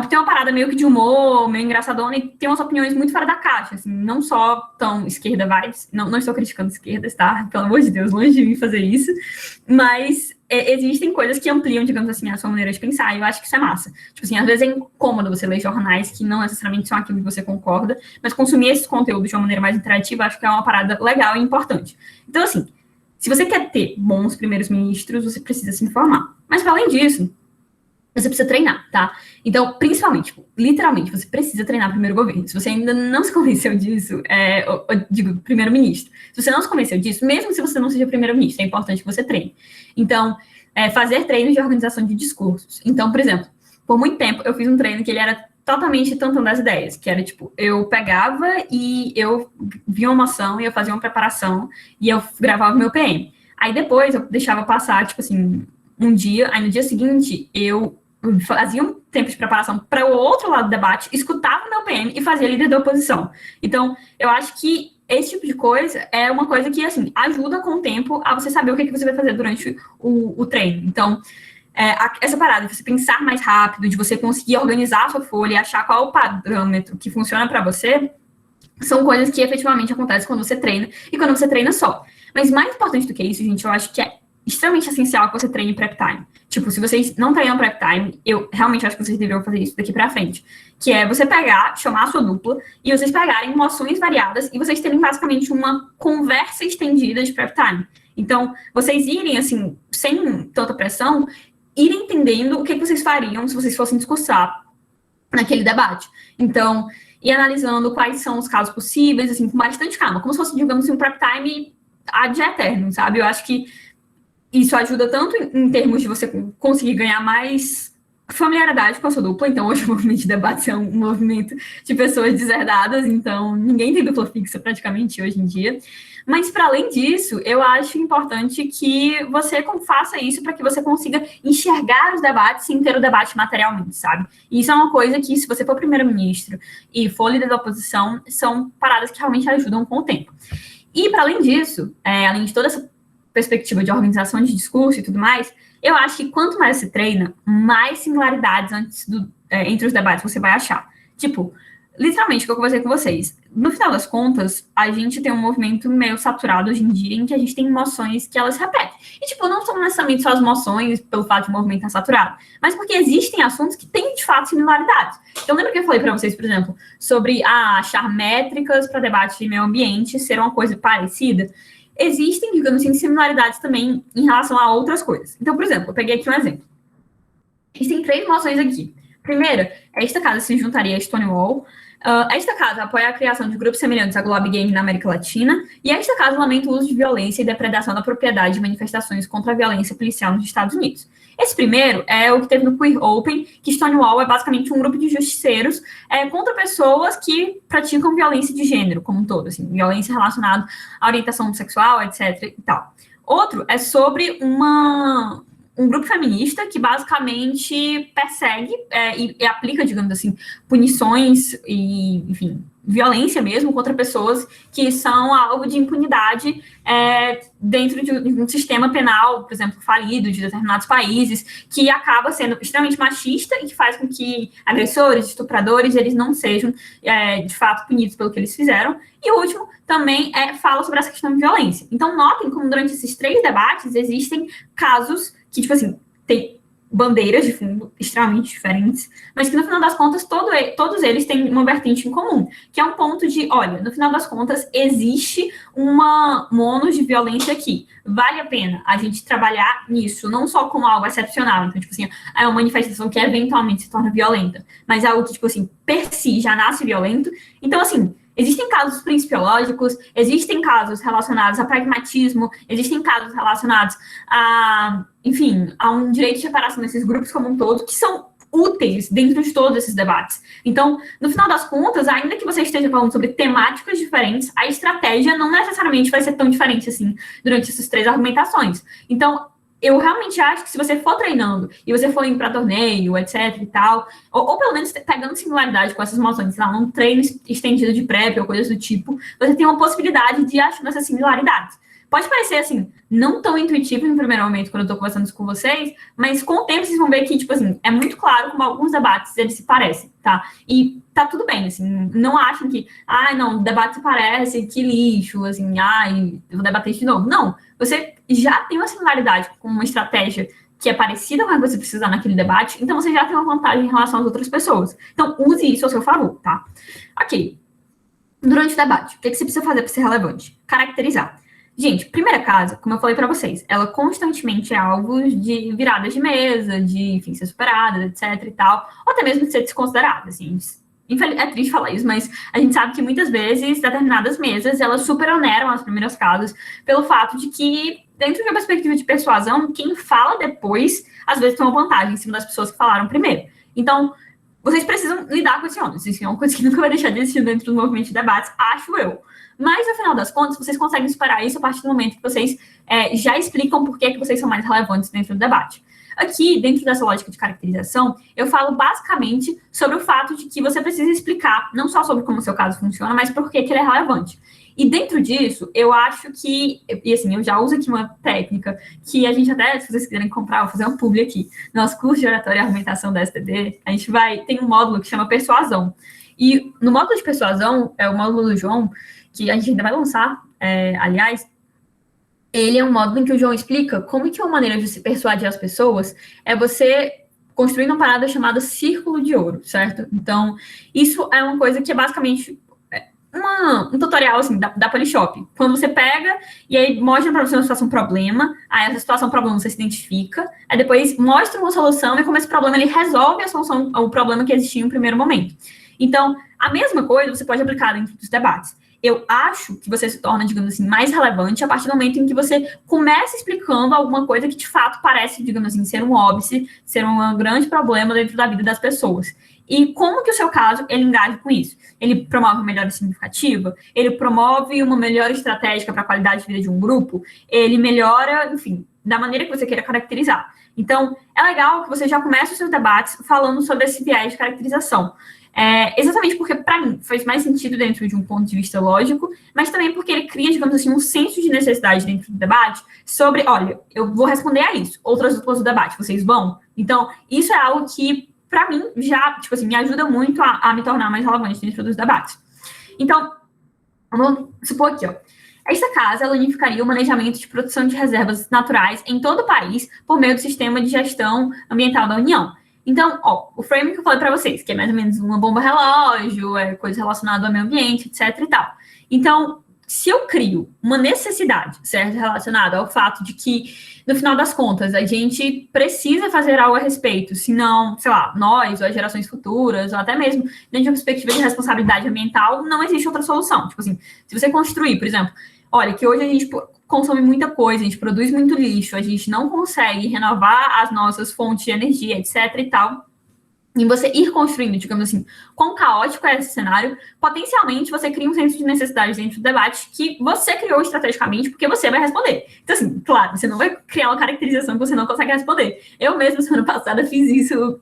tem uma parada meio que de humor, meio engraçadona, e tem umas opiniões muito fora da caixa, assim, não só tão esquerda vibes, não estou criticando esquerdas, tá? Pelo amor de Deus, longe de mim fazer isso, mas existem coisas que ampliam, digamos assim, a sua maneira de pensar, e eu acho que isso é massa. Tipo assim, às vezes é incômodo você ler jornais que não necessariamente são aquilo que você concorda, mas consumir esses conteúdos de uma maneira mais interativa, acho que é uma parada legal e importante. Então, assim, se você quer ter bons primeiros ministros, você precisa se informar. Mas, para além disso, você precisa treinar, tá? Então, principalmente, tipo, literalmente, você precisa treinar primeiro governo. Se você ainda não se convenceu disso, eu digo, primeiro-ministro. Se você não se convenceu disso, mesmo se você não seja primeiro-ministro, é importante que você treine. Então, fazer treinos de organização de discursos. Então, por exemplo, por muito tempo, eu fiz um treino que ele era totalmente tantando as ideias, que era, tipo, eu pegava e eu via uma moção e eu fazia uma preparação e eu gravava o meu PM. Aí depois eu deixava passar, tipo assim, um dia, aí no dia seguinte eu fazia um tempo de preparação para o outro lado do debate, escutava o meu PM e fazia líder da oposição. Então, eu acho que esse tipo de coisa é uma coisa que, assim, ajuda com o tempo a você saber o que você vai fazer durante o treino. Então, essa parada de você pensar mais rápido, de você conseguir organizar a sua folha e achar qual é o parâmetro que funciona para você, são coisas que efetivamente acontecem quando você treina e quando você treina só. Mas mais importante do que isso, gente, eu acho que é extremamente essencial que você treine prep time. Tipo, se vocês não treinam prep time, eu realmente acho que vocês deveriam fazer isso daqui pra frente. Que é você pegar, chamar a sua dupla, e vocês pegarem moções variadas, e vocês terem basicamente uma conversa estendida de prep time. Então, vocês irem, assim, sem tanta pressão, irem entendendo o que vocês fariam se vocês fossem discursar naquele debate. Então, ir analisando quais são os casos possíveis, assim, com bastante calma, como se fosse, digamos assim, um prep time ad eterno, sabe? Eu acho que isso ajuda tanto em termos de você conseguir ganhar mais familiaridade com a sua dupla. Então, hoje o movimento de debate é um movimento de pessoas deserdadas, então ninguém tem dupla fixa praticamente hoje em dia. Mas, para além disso, eu acho importante que você faça isso para que você consiga enxergar os debates sem ter o debate materialmente, sabe? E isso é uma coisa que, se você for primeiro-ministro e for líder da oposição, são paradas que realmente ajudam com o tempo. E, para além disso, além de toda essa perspectiva de organização de discurso e tudo mais, eu acho que quanto mais você treina, mais similaridades entre os debates você vai achar. Tipo, literalmente, o que eu conversei com vocês. No final das contas, a gente tem um movimento meio saturado hoje em dia, em que a gente tem emoções que elas se repetem. E, tipo, não são necessariamente só as emoções pelo fato de o movimento estar saturado, mas porque existem assuntos que têm, de fato, similaridades. Então, lembra que eu falei para vocês, por exemplo, sobre achar métricas para debate de meio ambiente ser uma coisa parecida? Existem, digamos assim, similaridades também em relação a outras coisas. Então, por exemplo, eu peguei aqui um exemplo. Existem 3 moções aqui. Primeira, esta casa se juntaria a Stonewall. Esta casa apoia a criação de grupos semelhantes à Globe Game na América Latina. E esta casa lamenta o uso de violência e depredação da propriedade e manifestações contra a violência policial nos Estados Unidos. Esse primeiro é o que teve no Queer Open, que Stonewall é basicamente um grupo de justiceiros contra pessoas que praticam violência de gênero, como um todo, assim, violência relacionada à orientação sexual, etc. e tal. Outro é sobre um grupo feminista que basicamente persegue e aplica, digamos assim, punições e, enfim, violência mesmo contra pessoas que são alvo de impunidade dentro de um sistema penal, por exemplo, falido de determinados países, que acaba sendo extremamente machista e que faz com que agressores, estupradores, eles não sejam, de fato, punidos pelo que eles fizeram. E o último também fala sobre essa questão de violência. Então, notem como durante esses 3 debates existem casos que, tipo assim, tem bandeiras de fundo extremamente diferentes, mas que, no final das contas, todos eles têm uma vertente em comum, que é um ponto de, olha, no final das contas, existe um ônus de violência aqui. Vale a pena a gente trabalhar nisso, não só como algo excepcional, então, tipo assim, é uma manifestação que eventualmente se torna violenta, mas algo que, tipo assim, per si já nasce violento. Então, assim, existem casos principiológicos, existem casos relacionados a pragmatismo, existem casos relacionados a, enfim, a um direito de separação desses grupos como um todo, que são úteis dentro de todos esses debates. Então, no final das contas, ainda que você esteja falando sobre temáticas diferentes, a estratégia não necessariamente vai ser tão diferente assim durante essas 3 argumentações. Então, eu realmente acho que se você for treinando e você for indo para torneio, etc e tal, ou pelo menos pegando similaridade com essas moções, sei lá, num treino estendido de prep ou coisas do tipo, você tem uma possibilidade de achar essas similaridades. Pode parecer, assim, não tão intuitivo no primeiro momento quando eu tô conversando isso com vocês, mas com o tempo vocês vão ver que, tipo assim, é muito claro como alguns debates, eles se parecem, tá? E tá tudo bem, assim, não achem que, não, o debate se parece, que lixo, assim, eu vou debater de novo. Não, você já tem uma similaridade com uma estratégia que é parecida com a que você precisa usar naquele debate, então você já tem uma vantagem em relação às outras pessoas. Então, use isso ao seu favor, tá? Ok. Durante o debate, o que você precisa fazer para ser relevante? Caracterizar. Gente, primeira casa, como eu falei para vocês, ela constantemente é alvo de viradas de mesa, de, enfim, ser superada, etc e tal, ou até mesmo de ser desconsiderada, assim. É triste falar isso, mas a gente sabe que muitas vezes determinadas mesas, elas superoneram as primeiras casas pelo fato de que, dentro de uma perspectiva de persuasão, quem fala depois, às vezes tem uma vantagem em cima das pessoas que falaram primeiro. Então, vocês precisam lidar com esse ônus. Isso é uma coisa que nunca vai deixar de existir dentro do movimento de debates, acho eu. Mas, no final das contas, vocês conseguem superar isso a partir do momento que vocês já explicam por que vocês são mais relevantes dentro do debate. Aqui, dentro dessa lógica de caracterização, eu falo basicamente sobre o fato de que você precisa explicar, não só sobre como o seu caso funciona, mas por que ele é relevante. E dentro disso, eu acho que, e assim, eu já uso aqui uma técnica que a gente até, se vocês quiserem comprar, vou fazer um publi aqui. Nosso curso de oratória e argumentação da STD, a gente tem um módulo que chama persuasão. E no módulo de persuasão, é o módulo do João, que a gente ainda vai lançar, aliás, ele é um módulo em que o João explica como que uma maneira de se persuadir as pessoas é você construir uma parada chamada círculo de ouro, certo? Então, isso é uma coisa que é basicamente um tutorial, assim, da Polishop. Quando você pega e aí mostra para você uma situação problema, aí essa situação problema você se identifica, aí depois mostra uma solução e como esse problema ele resolve a solução, o problema que existia no primeiro momento. Então, a mesma coisa você pode aplicar dentro dos debates. eu acho que você se torna, digamos assim, mais relevante a partir do momento em que você começa explicando alguma coisa que de fato parece, digamos assim, ser um óbice, ser um grande problema dentro da vida das pessoas. E como que o seu caso, ele engaja com isso? Ele promove uma melhora significativa? Ele promove uma melhor estratégia para a qualidade de vida de um grupo? Ele melhora, enfim, da maneira que você queira caracterizar. Então, é legal que você já comece os seus debates falando sobre esse viés de caracterização. Exatamente porque, para mim, faz mais sentido dentro de um ponto de vista lógico, mas também porque ele cria, digamos assim, um senso de necessidade dentro do debate sobre, olha, eu vou responder a isso, outras duplas do debate, vocês vão? Então, isso é algo que, para mim, já, tipo assim, me ajuda muito a me tornar mais relevante dentro dos debates. Então, vamos supor aqui, ó. Esta casa, ela unificaria o manejamento de produção de reservas naturais em todo o país por meio do sistema de gestão ambiental da União. Então, ó, o frame que eu falei para vocês, que é mais ou menos uma bomba relógio, coisa relacionada ao meio ambiente, etc e tal. Então, se eu crio uma necessidade, certo, relacionada ao fato de que, no final das contas, a gente precisa fazer algo a respeito, senão, sei lá, nós, ou as gerações futuras, ou até mesmo dentro de uma perspectiva de responsabilidade ambiental, não existe outra solução. Tipo assim, se você construir, por exemplo, olha, que hoje a gente consome muita coisa, a gente produz muito lixo, a gente não consegue renovar as nossas fontes de energia, etc e tal. E você ir construindo, digamos assim, quão caótico é esse cenário, potencialmente você cria um senso de necessidade dentro do debate que você criou estrategicamente porque você vai responder. Então, assim, claro, você não vai criar uma caracterização que você não consegue responder. Eu mesma, semana passada, fiz isso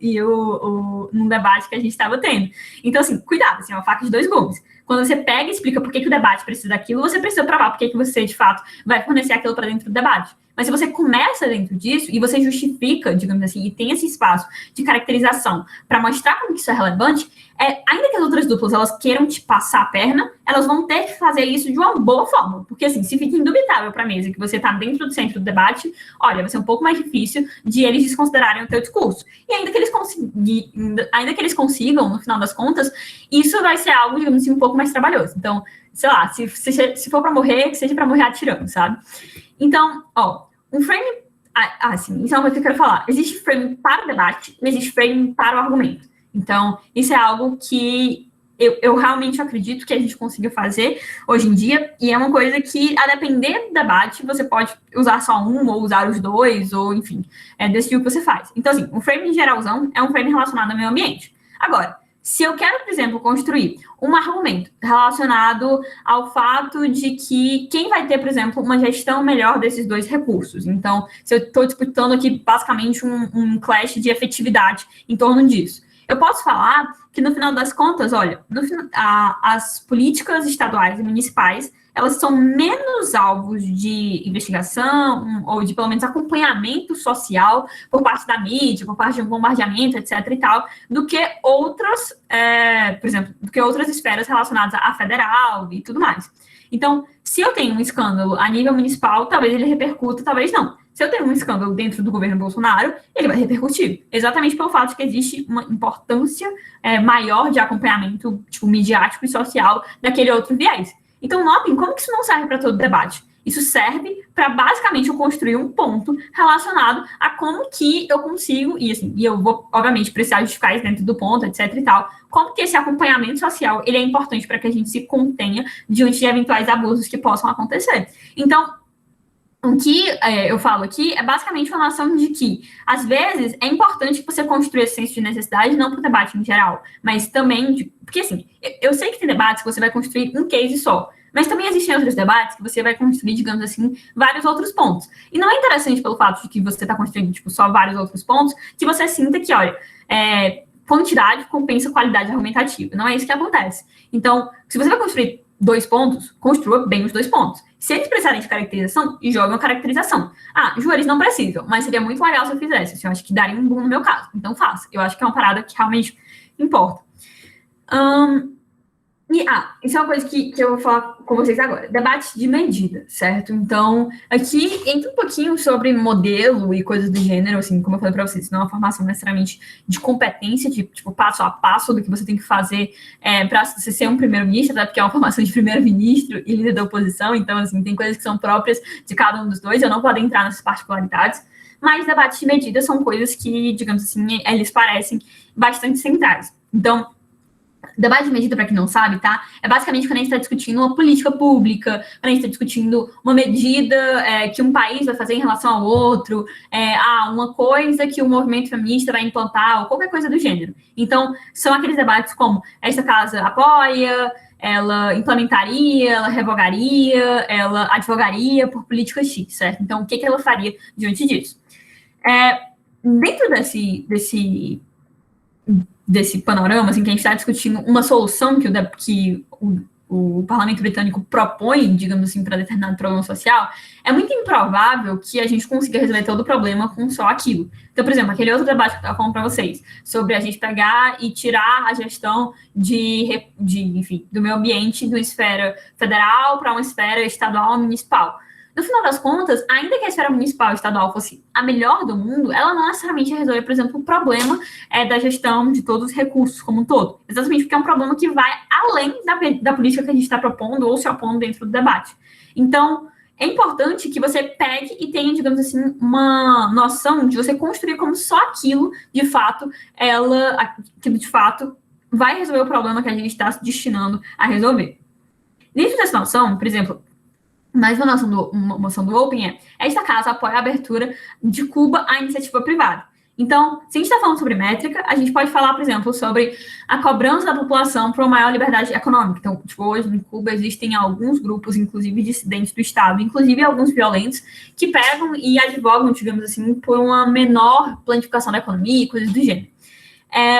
num debate que a gente estava tendo. Então, assim, cuidado, assim, é uma faca de dois gumes. Quando você pega e explica por que o debate precisa daquilo, você precisa provar por que você, de fato, vai fornecer aquilo para dentro do debate. Mas se você começa dentro disso e você justifica, digamos assim, e tem esse espaço de caracterização para mostrar como que isso é relevante, ainda que as outras duplas elas queiram te passar a perna, elas vão ter que fazer isso de uma boa forma. Porque, assim, se fica indubitável para a mesa que você está dentro do centro do debate, olha, vai ser um pouco mais difícil de eles desconsiderarem o teu discurso. E ainda que eles consigam, no final das contas, isso vai ser algo, digamos assim, um pouco mais trabalhoso. Então, sei lá, se for para morrer, que seja para morrer atirando, sabe? Então, ó, um frame... Sim, isso é uma coisa que eu quero falar. Existe frame para o debate, não existe frame para o argumento. Então, isso é algo que eu realmente acredito que a gente consiga fazer hoje em dia, e é uma coisa que, a depender do debate, você pode usar só um, ou usar os dois, ou, enfim, decidir o que você faz. Então, assim, um frame geralzão é um frame relacionado ao meio ambiente. Agora, se eu quero, por exemplo, construir um argumento relacionado ao fato de que quem vai ter, por exemplo, uma gestão melhor desses dois recursos. Então, se eu estou disputando aqui, basicamente, um clash de efetividade em torno disso. Eu posso falar que, no final das contas, olha, as políticas estaduais e municipais, elas são menos alvos de investigação ou de, pelo menos, acompanhamento social por parte da mídia, por parte de um bombardeamento, etc. e tal, do que outras, por exemplo, do que outras esferas relacionadas à federal e tudo mais. Então, se eu tenho um escândalo a nível municipal, talvez ele repercuta, talvez não. Se eu tenho um escândalo dentro do governo Bolsonaro, ele vai repercutir. Exatamente pelo fato de que existe uma importância maior de acompanhamento, tipo, midiático e social daquele outro viés. Então, notem como que isso não serve para todo debate. Isso serve para, basicamente, eu construir um ponto relacionado a como que eu consigo, e eu vou, obviamente, precisar justificar isso dentro do ponto, etc e tal, como que esse acompanhamento social, ele é importante para que a gente se contenha diante de eventuais abusos que possam acontecer. Então, o que eu falo aqui é basicamente uma noção de que, às vezes, é importante que você construa esse senso de necessidade, não para o debate em geral, mas também, porque assim, eu sei que tem debates que você vai construir um case só, mas também existem outros debates que você vai construir, digamos assim, vários outros pontos. E não é interessante pelo fato de que você está construindo, tipo, só vários outros pontos, que você sinta que, olha, quantidade compensa qualidade argumentativa. Não é isso que acontece. Então, se você vai construir 2 pontos, construa bem os 2 pontos. Se eles precisarem de caracterização, joguem a caracterização. Ju, eles não precisam, mas seria muito legal se eu fizesse. Assim, eu acho que daria um boom no meu caso. Então, faça. Eu acho que é uma parada que realmente importa. Isso é uma coisa que eu vou falar com vocês agora. Debate de medida, certo? Então, aqui entra um pouquinho sobre modelo e coisas do gênero, assim, como eu falei para vocês, não é uma formação necessariamente de competência, de, tipo, passo a passo do que você tem que fazer para você ser um primeiro-ministro, até porque é uma formação de primeiro-ministro e líder da oposição, então, assim, tem coisas que são próprias de cada um dos dois, eu não posso entrar nessas particularidades, mas debates de medida são coisas que, digamos assim, eles parecem bastante centrais. Então, Debate de medida, para quem não sabe, tá? É basicamente quando a gente está discutindo uma política pública, quando a gente está discutindo uma medida que um país vai fazer em relação ao outro, uma coisa que o movimento feminista vai implantar, ou qualquer coisa do gênero. Então, são aqueles debates como esta casa apoia, ela implementaria, ela revogaria, ela advogaria por políticas X, certo? Então, o que ela faria diante disso? Dentro desse panorama, assim, que a gente está discutindo uma solução que o parlamento britânico propõe, digamos assim, para determinado problema social, é muito improvável que a gente consiga resolver todo o problema com só aquilo. Então, por exemplo, aquele outro debate que eu estava falando para vocês, sobre a gente pegar e tirar a gestão enfim, do meio ambiente de uma esfera federal para uma esfera estadual ou municipal. No final das contas, ainda que a esfera municipal e estadual fosse a melhor do mundo, ela não necessariamente ia resolver, por exemplo, o problema da gestão de todos os recursos como um todo. Exatamente porque é um problema que vai além da política que a gente está propondo ou se opondo dentro do debate. Então, é importante que você pegue e tenha, digamos assim, uma noção de você construir como só aquilo, de fato, aquilo de fato vai resolver o problema que a gente está se destinando a resolver. Dentro dessa noção, por exemplo, mais uma moção do Open esta casa apoia a abertura de Cuba à iniciativa privada. Então, se a gente está falando sobre métrica, a gente pode falar, por exemplo, sobre a cobrança da população por uma maior liberdade econômica. Então, hoje em Cuba existem alguns grupos, inclusive dissidentes do Estado, inclusive alguns violentos, que pegam e advogam, digamos assim, por uma menor planificação da economia e coisas do gênero.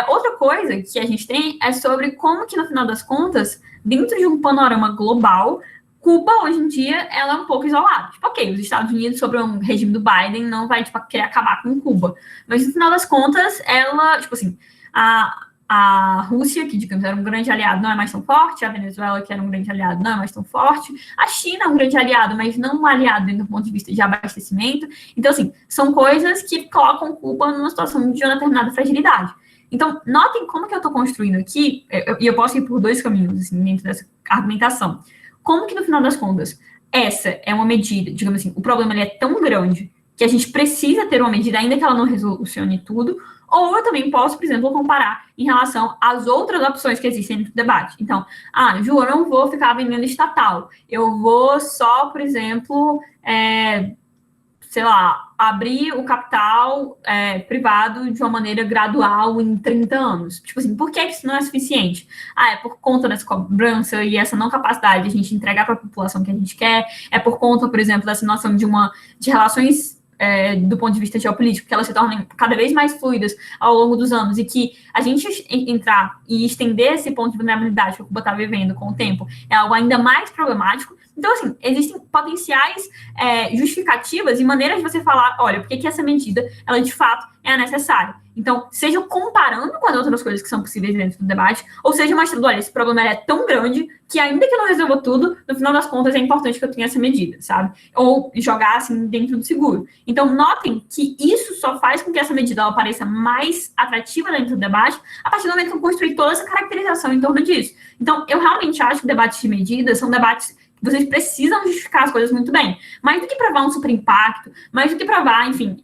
Outra coisa que a gente tem é sobre como que, no final das contas, dentro de um panorama global, Cuba, hoje em dia, ela é um pouco isolada. Tipo, ok, os Estados Unidos, sobre o regime do Biden, não vai, querer acabar com Cuba. Mas, no final das contas, ela, a Rússia, que, digamos, era um grande aliado, não é mais tão forte. A Venezuela, que era um grande aliado, não é mais tão forte. A China é um grande aliado, mas não um aliado do ponto de vista de abastecimento. Então, assim, são coisas que colocam Cuba numa situação de uma determinada fragilidade. Então, notem como que eu estou construindo aqui, e eu posso ir por dois caminhos, assim, dentro dessa argumentação. Como que, no final das contas, essa é uma medida, digamos assim, o problema ele é tão grande que a gente precisa ter uma medida, ainda que ela não resolucione tudo, ou eu também posso, por exemplo, comparar em relação às outras opções que existem no debate. Então, Ju, eu não vou ficar vendendo estatal, eu vou só, por exemplo, abrir o capital privado de uma maneira gradual em 30 anos. Tipo assim, por que isso não é suficiente? É por conta dessa cobrança e essa não capacidade de a gente entregar para a população que a gente quer, é por conta, por exemplo, dessa noção de relações do ponto de vista geopolítico, que elas se tornem cada vez mais fluidas ao longo dos anos, e que a gente entrar e estender esse ponto de vulnerabilidade que o Cuba está vivendo com o tempo é algo ainda mais problemático. Então, assim, existem potenciais justificativas e maneiras de você falar, olha, por que essa medida, ela de fato é necessária. Então, seja comparando com as outras coisas que são possíveis dentro do debate, ou seja mostrando, olha, esse problema é tão grande que ainda que eu não resolva tudo, no final das contas é importante que eu tenha essa medida, sabe? Ou jogar, assim, dentro do seguro. Então, notem que isso só faz com que essa medida ela pareça mais atrativa dentro do debate a partir do momento que eu construir toda essa caracterização em torno disso. Então, eu realmente acho que debates de medidas são debates vocês precisam justificar as coisas muito bem. Mais do que provar um super impacto, mais do que provar, enfim,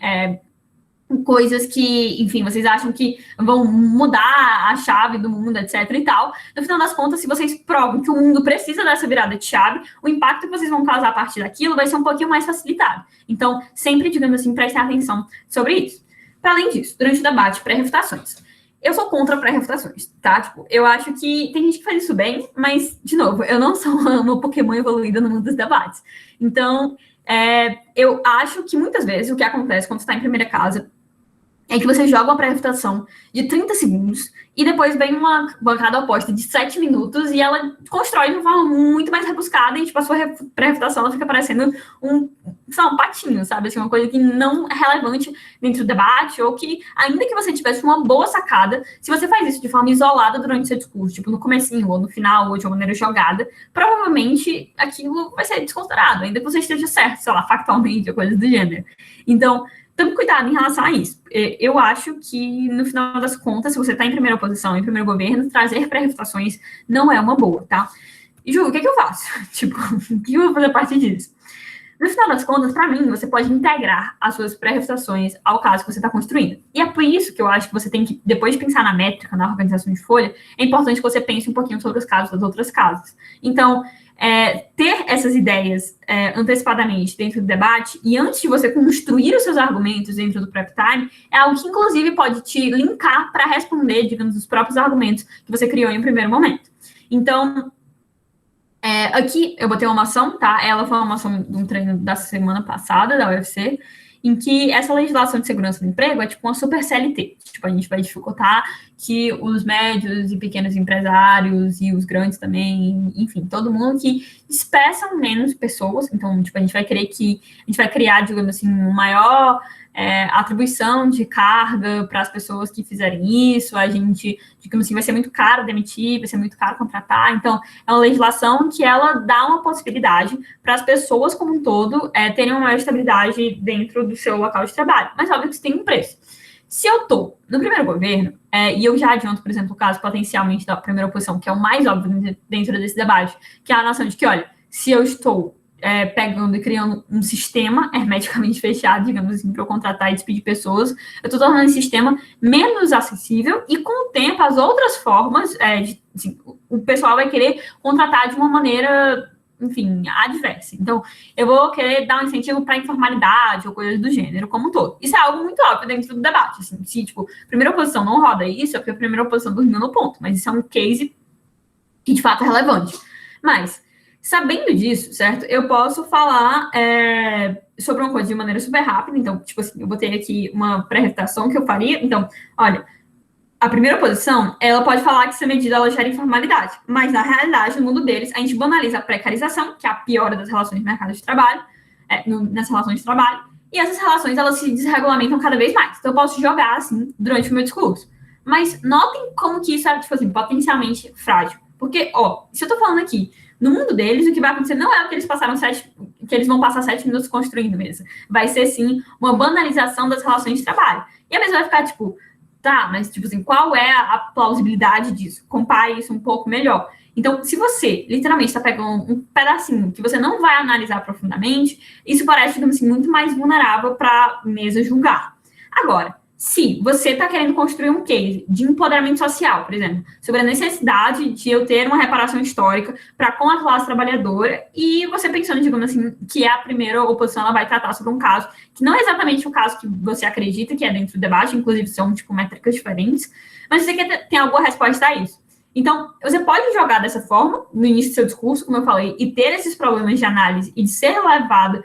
coisas que, enfim, vocês acham que vão mudar a chave do mundo, etc e tal. No final das contas, se vocês provam que o mundo precisa dessa virada de chave, o impacto que vocês vão causar a partir daquilo vai ser um pouquinho mais facilitado. Então, sempre, digamos assim, prestem atenção sobre isso. Para além disso, durante o debate, pré-refutações. Eu sou contra pré-refutações, tá? Tipo, eu acho que tem gente que faz isso bem, mas, de novo, eu não sou uma Pokémon evoluída no mundo dos debates. Então, eu acho que muitas vezes o que acontece quando você está em primeira casa é que você joga uma pré-refutação de 30 segundos e depois vem uma bancada oposta de 7 minutos e ela constrói de uma forma muito mais rebuscada e, tipo, a sua pré-refutação ela fica parecendo um patinho, sabe? Assim, uma coisa que não é relevante dentro do debate ou que, ainda que você tivesse uma boa sacada, se você faz isso de forma isolada durante o seu discurso, tipo, no comecinho ou no final ou de uma maneira jogada, provavelmente aquilo vai ser desconsiderado, ainda que você esteja certo, sei lá, factualmente ou coisas do gênero. Então, tome cuidado em relação a isso. Eu acho que, no final das contas, se você está em primeira posição, em primeiro governo, trazer pré-refutações não é uma boa, tá? E, Ju, o que é que eu faço? Tipo, o que eu vou fazer a partir disso? No final das contas, para mim, você pode integrar as suas pré-refutações ao caso que você está construindo. E é por isso que eu acho que você tem que, depois de pensar na métrica, na organização de folha, é importante que você pense um pouquinho sobre os casos das outras casas. Então, ter essas ideias antecipadamente dentro do debate e antes de você construir os seus argumentos dentro do prep time é algo que, inclusive, pode te linkar para responder, digamos, os próprios argumentos que você criou em um primeiro momento. Então, aqui eu botei uma ação, tá? Ela foi uma ação de um treino da semana passada, da UFC, em que essa legislação de segurança do emprego é tipo uma super CLT. Tipo, a gente vai dificultar que os médios e pequenos empresários e os grandes também, enfim, todo mundo que despeçam menos pessoas. Então, tipo, a gente vai criar, digamos assim, um maior atribuição de carga para as pessoas que fizerem isso. A gente, digamos assim, vai ser muito caro demitir, vai ser muito caro contratar. Então, é uma legislação que ela dá uma possibilidade para as pessoas como um todo terem uma maior estabilidade dentro do seu local de trabalho. Mas, óbvio que isso tem um preço. Se eu estou no primeiro governo, e eu já adianto, por exemplo, o caso potencialmente da primeira oposição, que é o mais óbvio dentro desse debate, que é a noção de que, olha, se eu estou pegando e criando um sistema hermeticamente fechado, digamos assim, para eu contratar e despedir pessoas, eu estou tornando esse sistema menos acessível e, com o tempo, as outras formas, assim, o pessoal vai querer contratar de uma maneira, enfim, adversa. Então, eu vou querer dar um incentivo para informalidade ou coisas do gênero como um todo. Isso é algo muito óbvio dentro do debate. Assim, se, tipo, a primeira oposição não roda isso, é porque a primeira oposição dormiu no ponto. Mas isso é um case que, de fato, é relevante. Mas, sabendo disso, certo? Eu posso falar sobre uma coisa de maneira super rápida. Então, tipo assim, eu botei aqui uma pré-refutação que eu faria. Então, olha, a primeira oposição, ela pode falar que essa medida ela gera informalidade. Mas, na realidade, no mundo deles, a gente banaliza a precarização, que é a piora das relações de mercado de trabalho, nas relações de trabalho. E essas relações, elas se desregulamentam cada vez mais. Então, eu posso jogar, assim, durante o meu discurso. Mas notem como que isso é, tipo assim, potencialmente frágil. Porque, se eu tô falando aqui, no mundo deles, o que vai acontecer não é o que eles que eles vão passar 7 minutos construindo mesmo. Vai ser, sim, uma banalização das relações de trabalho. E a mesa vai ficar, tipo, tá, mas, tipo assim, qual é a plausibilidade disso? Compare isso um pouco melhor. Então, se você, literalmente, está pegando um pedacinho que você não vai analisar profundamente, isso parece, digamos assim, muito mais vulnerável para a mesa julgar. Agora, se você está querendo construir um case de empoderamento social, por exemplo, sobre a necessidade de eu ter uma reparação histórica para com a classe trabalhadora, e você pensando, digamos assim, que a primeira oposição ela vai tratar sobre um caso que não é exatamente o caso que você acredita que é dentro do debate, inclusive são, tipo, métricas diferentes, mas você quer ter alguma resposta a isso. Então, você pode jogar dessa forma, no início do seu discurso, como eu falei, e ter esses problemas de análise e de ser levado,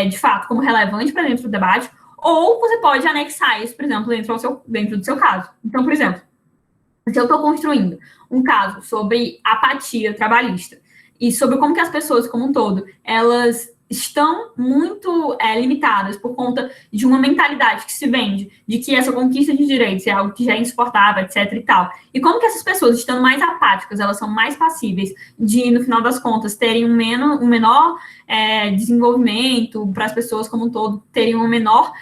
de fato, como relevante para dentro do debate, ou você pode anexar isso, por exemplo, dentro do seu caso. Então, por exemplo, se eu estou construindo um caso sobre apatia trabalhista e sobre como que as pessoas como um todo, elas estão muito limitadas por conta de uma mentalidade que se vende, de que essa conquista de direitos é algo que já é insuportável, etc e tal. E como que essas pessoas, estando mais apáticas, elas são mais passíveis de, no final das contas, terem um menor desenvolvimento, para as pessoas como um todo terem uma menor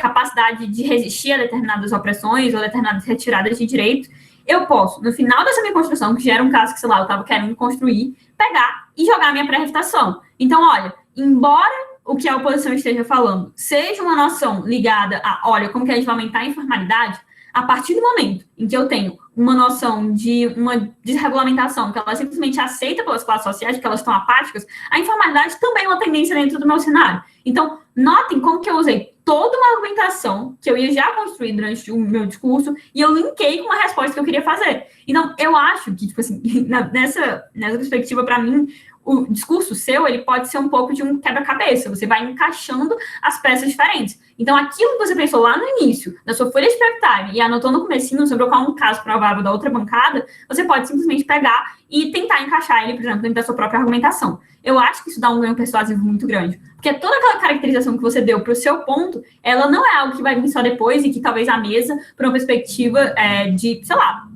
capacidade de resistir a determinadas opressões ou determinadas retiradas de direitos, eu posso, no final dessa minha construção, que já era um caso que, sei lá, eu estava querendo construir, pegar e jogar a minha pré-refutação. Então, olha, embora o que a oposição esteja falando seja uma noção ligada a, olha, como que a gente vai aumentar a informalidade, a partir do momento em que eu tenho uma noção de uma desregulamentação, que ela é simplesmente aceita pelas classes sociais, que elas estão apáticas, a informalidade também é uma tendência dentro do meu cenário. Então, notem como que eu usei toda uma argumentação que eu ia já construir durante o meu discurso e eu linkei com uma resposta que eu queria fazer. Então, eu acho que, tipo assim, nessa perspectiva, para mim, o discurso seu, ele pode ser um pouco de um quebra-cabeça. Você vai encaixando as peças diferentes. Então, aquilo que você pensou lá no início, na sua folha de prep time, e anotou no comecinho sobre qual um caso provável da outra bancada, você pode simplesmente pegar e tentar encaixar ele, por exemplo, dentro da sua própria argumentação. Eu acho que isso dá um ganho persuasivo muito grande. Porque toda aquela caracterização que você deu para o seu ponto, ela não é algo que vai vir só depois e que talvez a mesa, por uma perspectiva de, sei lá,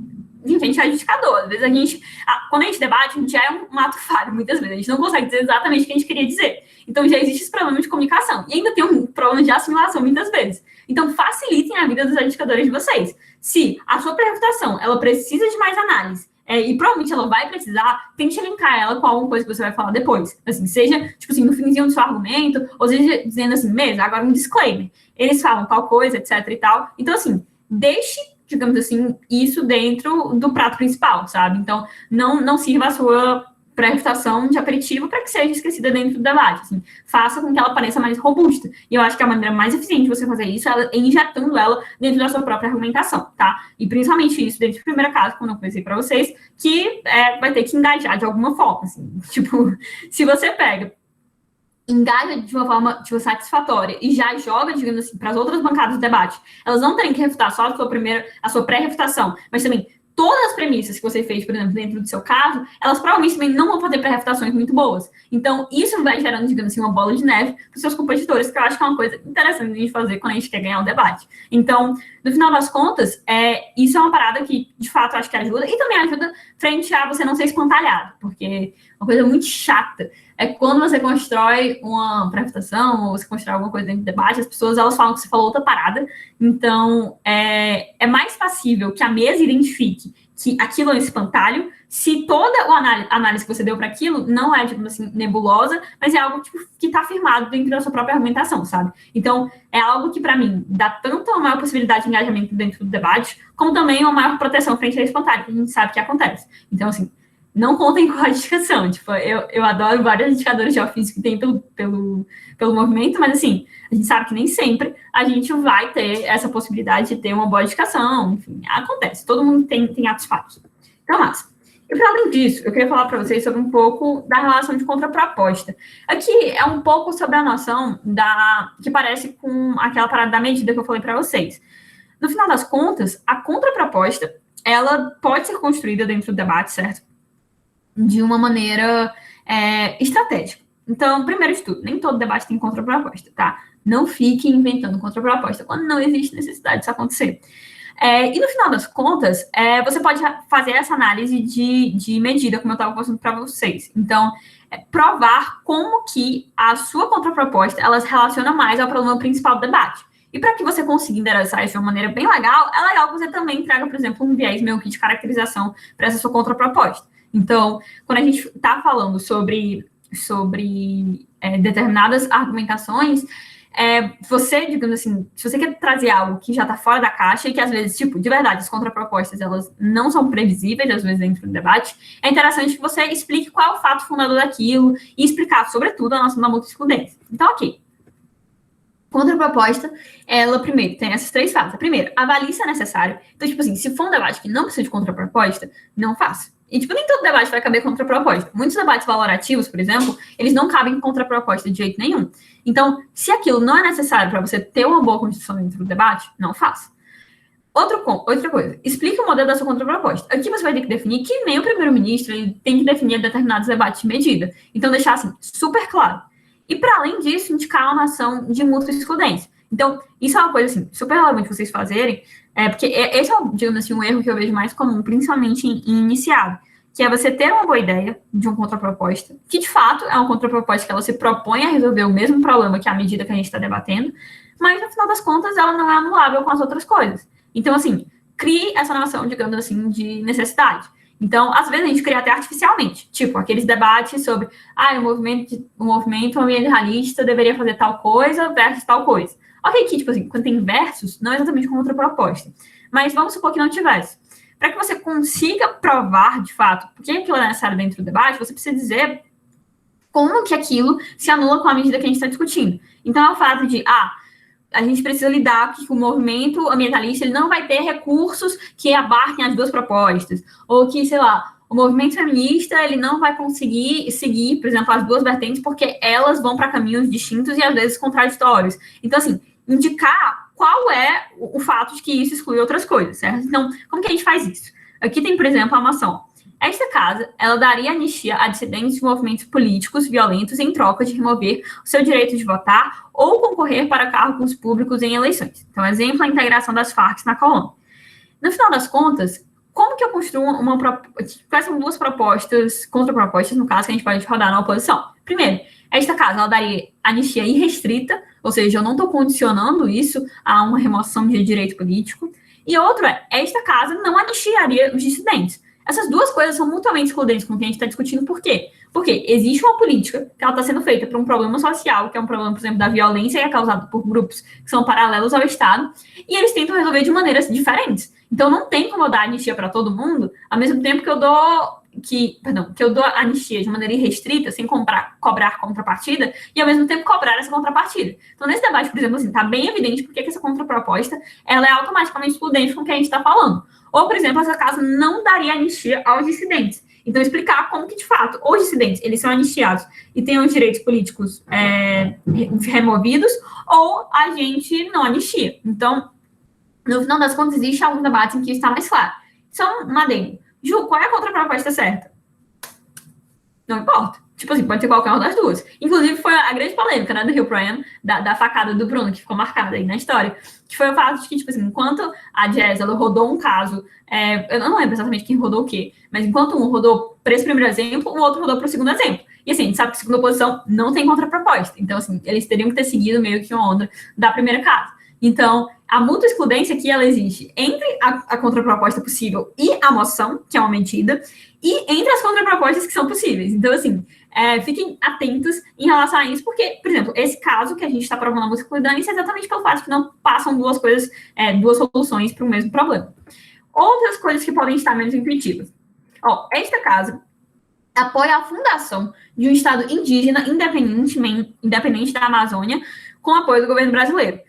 gente é indicador. Às vezes quando a gente debate, a gente é um ato falho, muitas vezes. A gente não consegue dizer exatamente o que a gente queria dizer. Então, já existe esse problema de comunicação. E ainda tem um problema de assimilação, muitas vezes. Então, facilitem a vida dos indicadores de vocês. Se a sua pré-refutação, ela precisa de mais análise, e provavelmente ela vai precisar, tente linkar ela com alguma coisa que você vai falar depois. Assim, seja, tipo assim, no finzinho do seu argumento, ou seja, dizendo assim, mesmo, agora um disclaimer. Eles falam tal coisa, etc e tal. Então, assim, deixe, digamos assim, isso dentro do prato principal, sabe? Então, não sirva a sua pré-refutação de aperitivo para que seja esquecida dentro do debate. Assim, faça com que ela pareça mais robusta. E eu acho que a maneira mais eficiente de você fazer isso é injetando ela dentro da sua própria argumentação, tá? E principalmente isso dentro do primeiro caso, quando eu comecei para vocês, que vai ter que engajar de alguma forma. Assim. Tipo, se você pega, engaja de uma forma tipo, satisfatória e já joga, digamos assim, para as outras bancadas do debate, elas não terem que refutar só a sua pré-refutação, mas também todas as premissas que você fez, por exemplo, dentro do seu caso, elas provavelmente também não vão fazer pré-refutações muito boas. Então, isso vai gerando, digamos assim, uma bola de neve para os seus competidores, que eu acho que é uma coisa interessante de fazer quando a gente quer ganhar o debate. Então, no final das contas, isso é uma parada que, de fato, eu acho que ajuda, e também ajuda frente a você não ser espantalhado, porque uma coisa muito chata é quando você constrói uma pré-refutação ou você constrói alguma coisa dentro do debate, as pessoas elas falam que você falou outra parada. Então, é mais passível que a mesa identifique que aquilo é um espantalho se toda a análise que você deu para aquilo não é, digamos assim, nebulosa, mas é algo tipo, que está afirmado dentro da sua própria argumentação, sabe? Então, é algo que, para mim, dá tanto uma maior possibilidade de engajamento dentro do debate, como também uma maior proteção frente a espantalho, que a gente sabe que acontece. Então, assim, não contem com a indicação. Tipo, eu adoro vários indicadores de ofício que tem pelo movimento, mas assim, a gente sabe que nem sempre a gente vai ter essa possibilidade de ter uma boa indicação. Enfim, acontece. Todo mundo tem atos falhos. Então, massa. E para além disso, eu queria falar para vocês sobre um pouco da relação de contraproposta. Aqui é um pouco sobre a noção que parece com aquela parada da medida que eu falei para vocês. No final das contas, a contraproposta, ela pode ser construída dentro do debate, certo? De uma maneira estratégica. Então, primeiro de tudo, nem todo debate tem contraproposta, tá? Não fique inventando contraproposta quando não existe necessidade disso acontecer. E no final das contas, você pode fazer essa análise de medida, como eu estava mostrando para vocês. Então, provar como que a sua contraproposta ela se relaciona mais ao problema principal do debate. E para que você consiga endereçar isso de uma maneira bem legal, é legal que você também traga, por exemplo, um viés meio que de caracterização para essa sua contraproposta. Então, quando a gente está falando sobre determinadas argumentações, você, digamos assim, se você quer trazer algo que já está fora da caixa e que, às vezes, tipo, de verdade, as contrapropostas, elas não são previsíveis, às vezes, dentro do debate, é interessante que você explique qual é o fato fundador daquilo e explicar, sobretudo, a noção da multi-excludência. Então, ok. Contraproposta, ela, primeiro, tem essas três fases. A primeira, avalie se é necessário. Então, tipo assim, se for um debate que não precisa de contraproposta, não faça. E, tipo, nem todo debate vai caber contraproposta. Muitos debates valorativos, por exemplo, eles não cabem contraproposta de jeito nenhum. Então, se aquilo não é necessário para você ter uma boa construção dentro do debate, não faça. Outra coisa, explique o modelo da sua contraproposta. Aqui você vai ter que definir que nem o primeiro-ministro ele tem que definir determinados debates de medida. Então, deixar assim, super claro. E, para além disso, indicar uma ação de mútua excludência. Então, isso é uma coisa, assim, super relevante vocês fazerem, porque esse é, digamos assim, um erro que eu vejo mais comum, principalmente em iniciado, que é você ter uma boa ideia de uma contraproposta, que, de fato, é uma contraproposta que ela se propõe a resolver o mesmo problema que a medida que a gente está debatendo, mas, no final das contas, ela não é anulável com as outras coisas. Então, assim, crie essa noção, digamos assim, de necessidade. Então, às vezes, a gente cria até artificialmente, tipo, aqueles debates sobre o movimento ambientalista deveria fazer tal coisa versus tal coisa. Ok, que, tipo assim, quando tem versus, não é exatamente como outra proposta. Mas vamos supor que não tivesse. Para que você consiga provar, de fato, por que aquilo é necessário dentro do debate, você precisa dizer como que aquilo se anula com a medida que a gente está discutindo. Então, é o fato de, a gente precisa lidar com o movimento ambientalista, ele não vai ter recursos que abarquem as duas propostas. Ou que, sei lá, o movimento feminista, ele não vai conseguir seguir, por exemplo, as duas vertentes, porque elas vão para caminhos distintos e, às vezes, contraditórios. Então, assim, indicar qual é o fato de que isso exclui outras coisas, certo? Então, como que a gente faz isso? Aqui tem, por exemplo, a moção. Esta casa, ela daria anistia a dissidentes de movimentos políticos violentos em troca de remover o seu direito de votar ou concorrer para cargos públicos em eleições. Então, exemplo, a integração das Farc na Colômbia. No final das contas, como que eu construo quais são duas propostas, contrapropostas, no caso, que a gente pode rodar na oposição? Primeiro, esta casa, ela daria anistia irrestrita, ou seja, eu não estou condicionando isso a uma remoção de direito político. E outro esta casa não anistiaria os dissidentes. essas duas coisas são mutuamente excludentes com o que a gente está discutindo. Por quê? Porque existe uma política que ela está sendo feita para um problema social, que é um problema, por exemplo, da violência, que é causado por grupos que são paralelos ao Estado, e eles tentam resolver de maneiras diferentes. Então, não tem como eu dar anistia para todo mundo, ao mesmo tempo que eu dou anistia de maneira irrestrita, sem cobrar contrapartida, e ao mesmo tempo cobrar essa contrapartida. Então, nesse debate, por exemplo, assim, tá bem evidente porque que essa contraproposta ela é automaticamente excludente com o que a gente está falando. Ou, por exemplo, essa casa não daria anistia aos dissidentes. Então, explicar como que, de fato, os dissidentes, eles são anistiados e têm os direitos políticos removidos, ou a gente não anistia. Então, no final das contas, existe alguns debates em que isso está mais claro. Só um adendo. Ju, qual é a contraproposta certa? Não importa. Tipo assim, pode ser qualquer uma das duas. Inclusive, foi a grande polêmica, né, do Rio Proem, da facada do Bruno, que ficou marcada aí na história, que foi o fato de que, tipo assim, enquanto a Jazz, ela rodou um caso, eu não lembro exatamente quem rodou o quê, mas enquanto um rodou para esse primeiro exemplo, o outro rodou para o segundo exemplo. E assim, a gente sabe que a segunda oposição não tem contraproposta. Então, assim, eles teriam que ter seguido meio que uma onda da primeira casa. Então, a mútua excludência aqui, ela existe entre a contraproposta possível e a moção, que é uma medida, e entre as contrapropostas que são possíveis. Então, assim, fiquem atentos em relação a isso, porque, por exemplo, esse caso que a gente está provando a mútua excludência é exatamente pelo fato que não passam duas coisas, duas soluções para o mesmo problema. Outras coisas que podem estar menos intuitivas. Esta casa apoia a fundação de um Estado indígena independente da Amazônia, com apoio do governo brasileiro.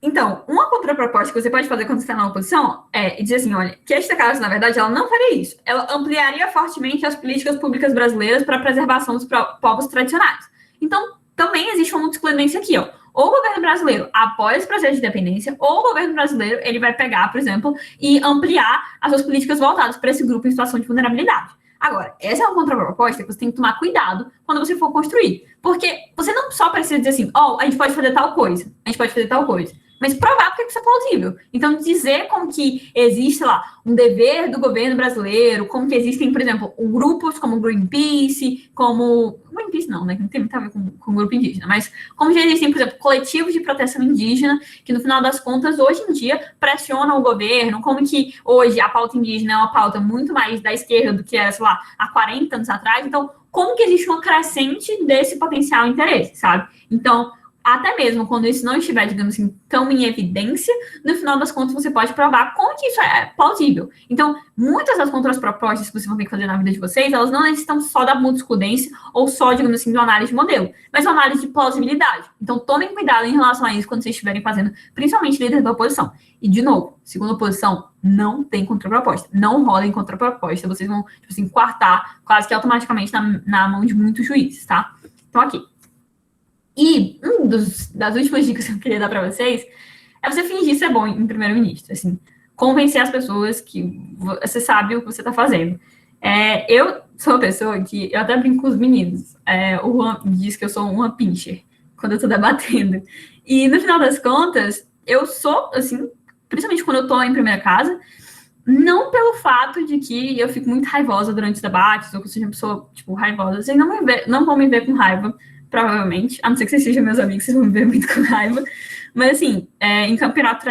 Então, uma contraproposta que você pode fazer quando você está na oposição é dizer assim, olha, que esta casa, na verdade, ela não faria isso. Ela ampliaria fortemente as políticas públicas brasileiras para a preservação dos povos tradicionais. Então, também existe uma excludência aqui, Ou o governo brasileiro apoia esse processo de independência, ou o governo brasileiro ele vai pegar, por exemplo, e ampliar as suas políticas voltadas para esse grupo em situação de vulnerabilidade. Agora, essa é uma contraproposta que você tem que tomar cuidado quando você for construir. Porque você não só precisa dizer assim, a gente pode fazer tal coisa, mas provar porque isso é plausível. Então, dizer como que existe lá um dever do governo brasileiro, como que existem, por exemplo, grupos como o Greenpeace, Greenpeace não, né? Que não tem muito a ver com o grupo indígena, mas como já existem, por exemplo, coletivos de proteção indígena, que no final das contas, hoje em dia, pressionam o governo, como que hoje a pauta indígena é uma pauta muito mais da esquerda do que era, sei lá, há 40 anos atrás. Então, como que existe uma crescente desse potencial interesse, sabe? Então, até mesmo quando isso não estiver, digamos assim, tão em evidência, no final das contas você pode provar como que isso é plausível. Então, muitas das contrapropostas que vocês vão ter que fazer na vida de vocês, elas não necessitam só da mútua excludência ou só, digamos assim, de uma análise de modelo, mas uma análise de plausibilidade. Então, tomem cuidado em relação a isso quando vocês estiverem fazendo, principalmente líder da oposição. E, de novo, segunda oposição, não tem contraproposta. Não rola em contraproposta. Vocês vão, tipo assim, quartar quase que automaticamente na mão de muitos juízes, tá? Então, aqui. E das últimas dicas que eu queria dar para vocês é você fingir ser bom em primeiro-ministro, assim, convencer as pessoas que você sabe o que você está fazendo. Eu sou uma pessoa que, eu até brinco com os meninos, o Juan diz que eu sou uma pincher quando eu estou debatendo. E, no final das contas, eu sou, assim, principalmente quando eu estou em primeira casa, não pelo fato de que eu fico muito raivosa durante os debates, ou que eu seja uma pessoa, tipo, raivosa. Vocês não vão me ver com raiva, provavelmente, a não ser que vocês sejam meus amigos, vocês vão me ver muito com raiva. Mas, assim, em campeonato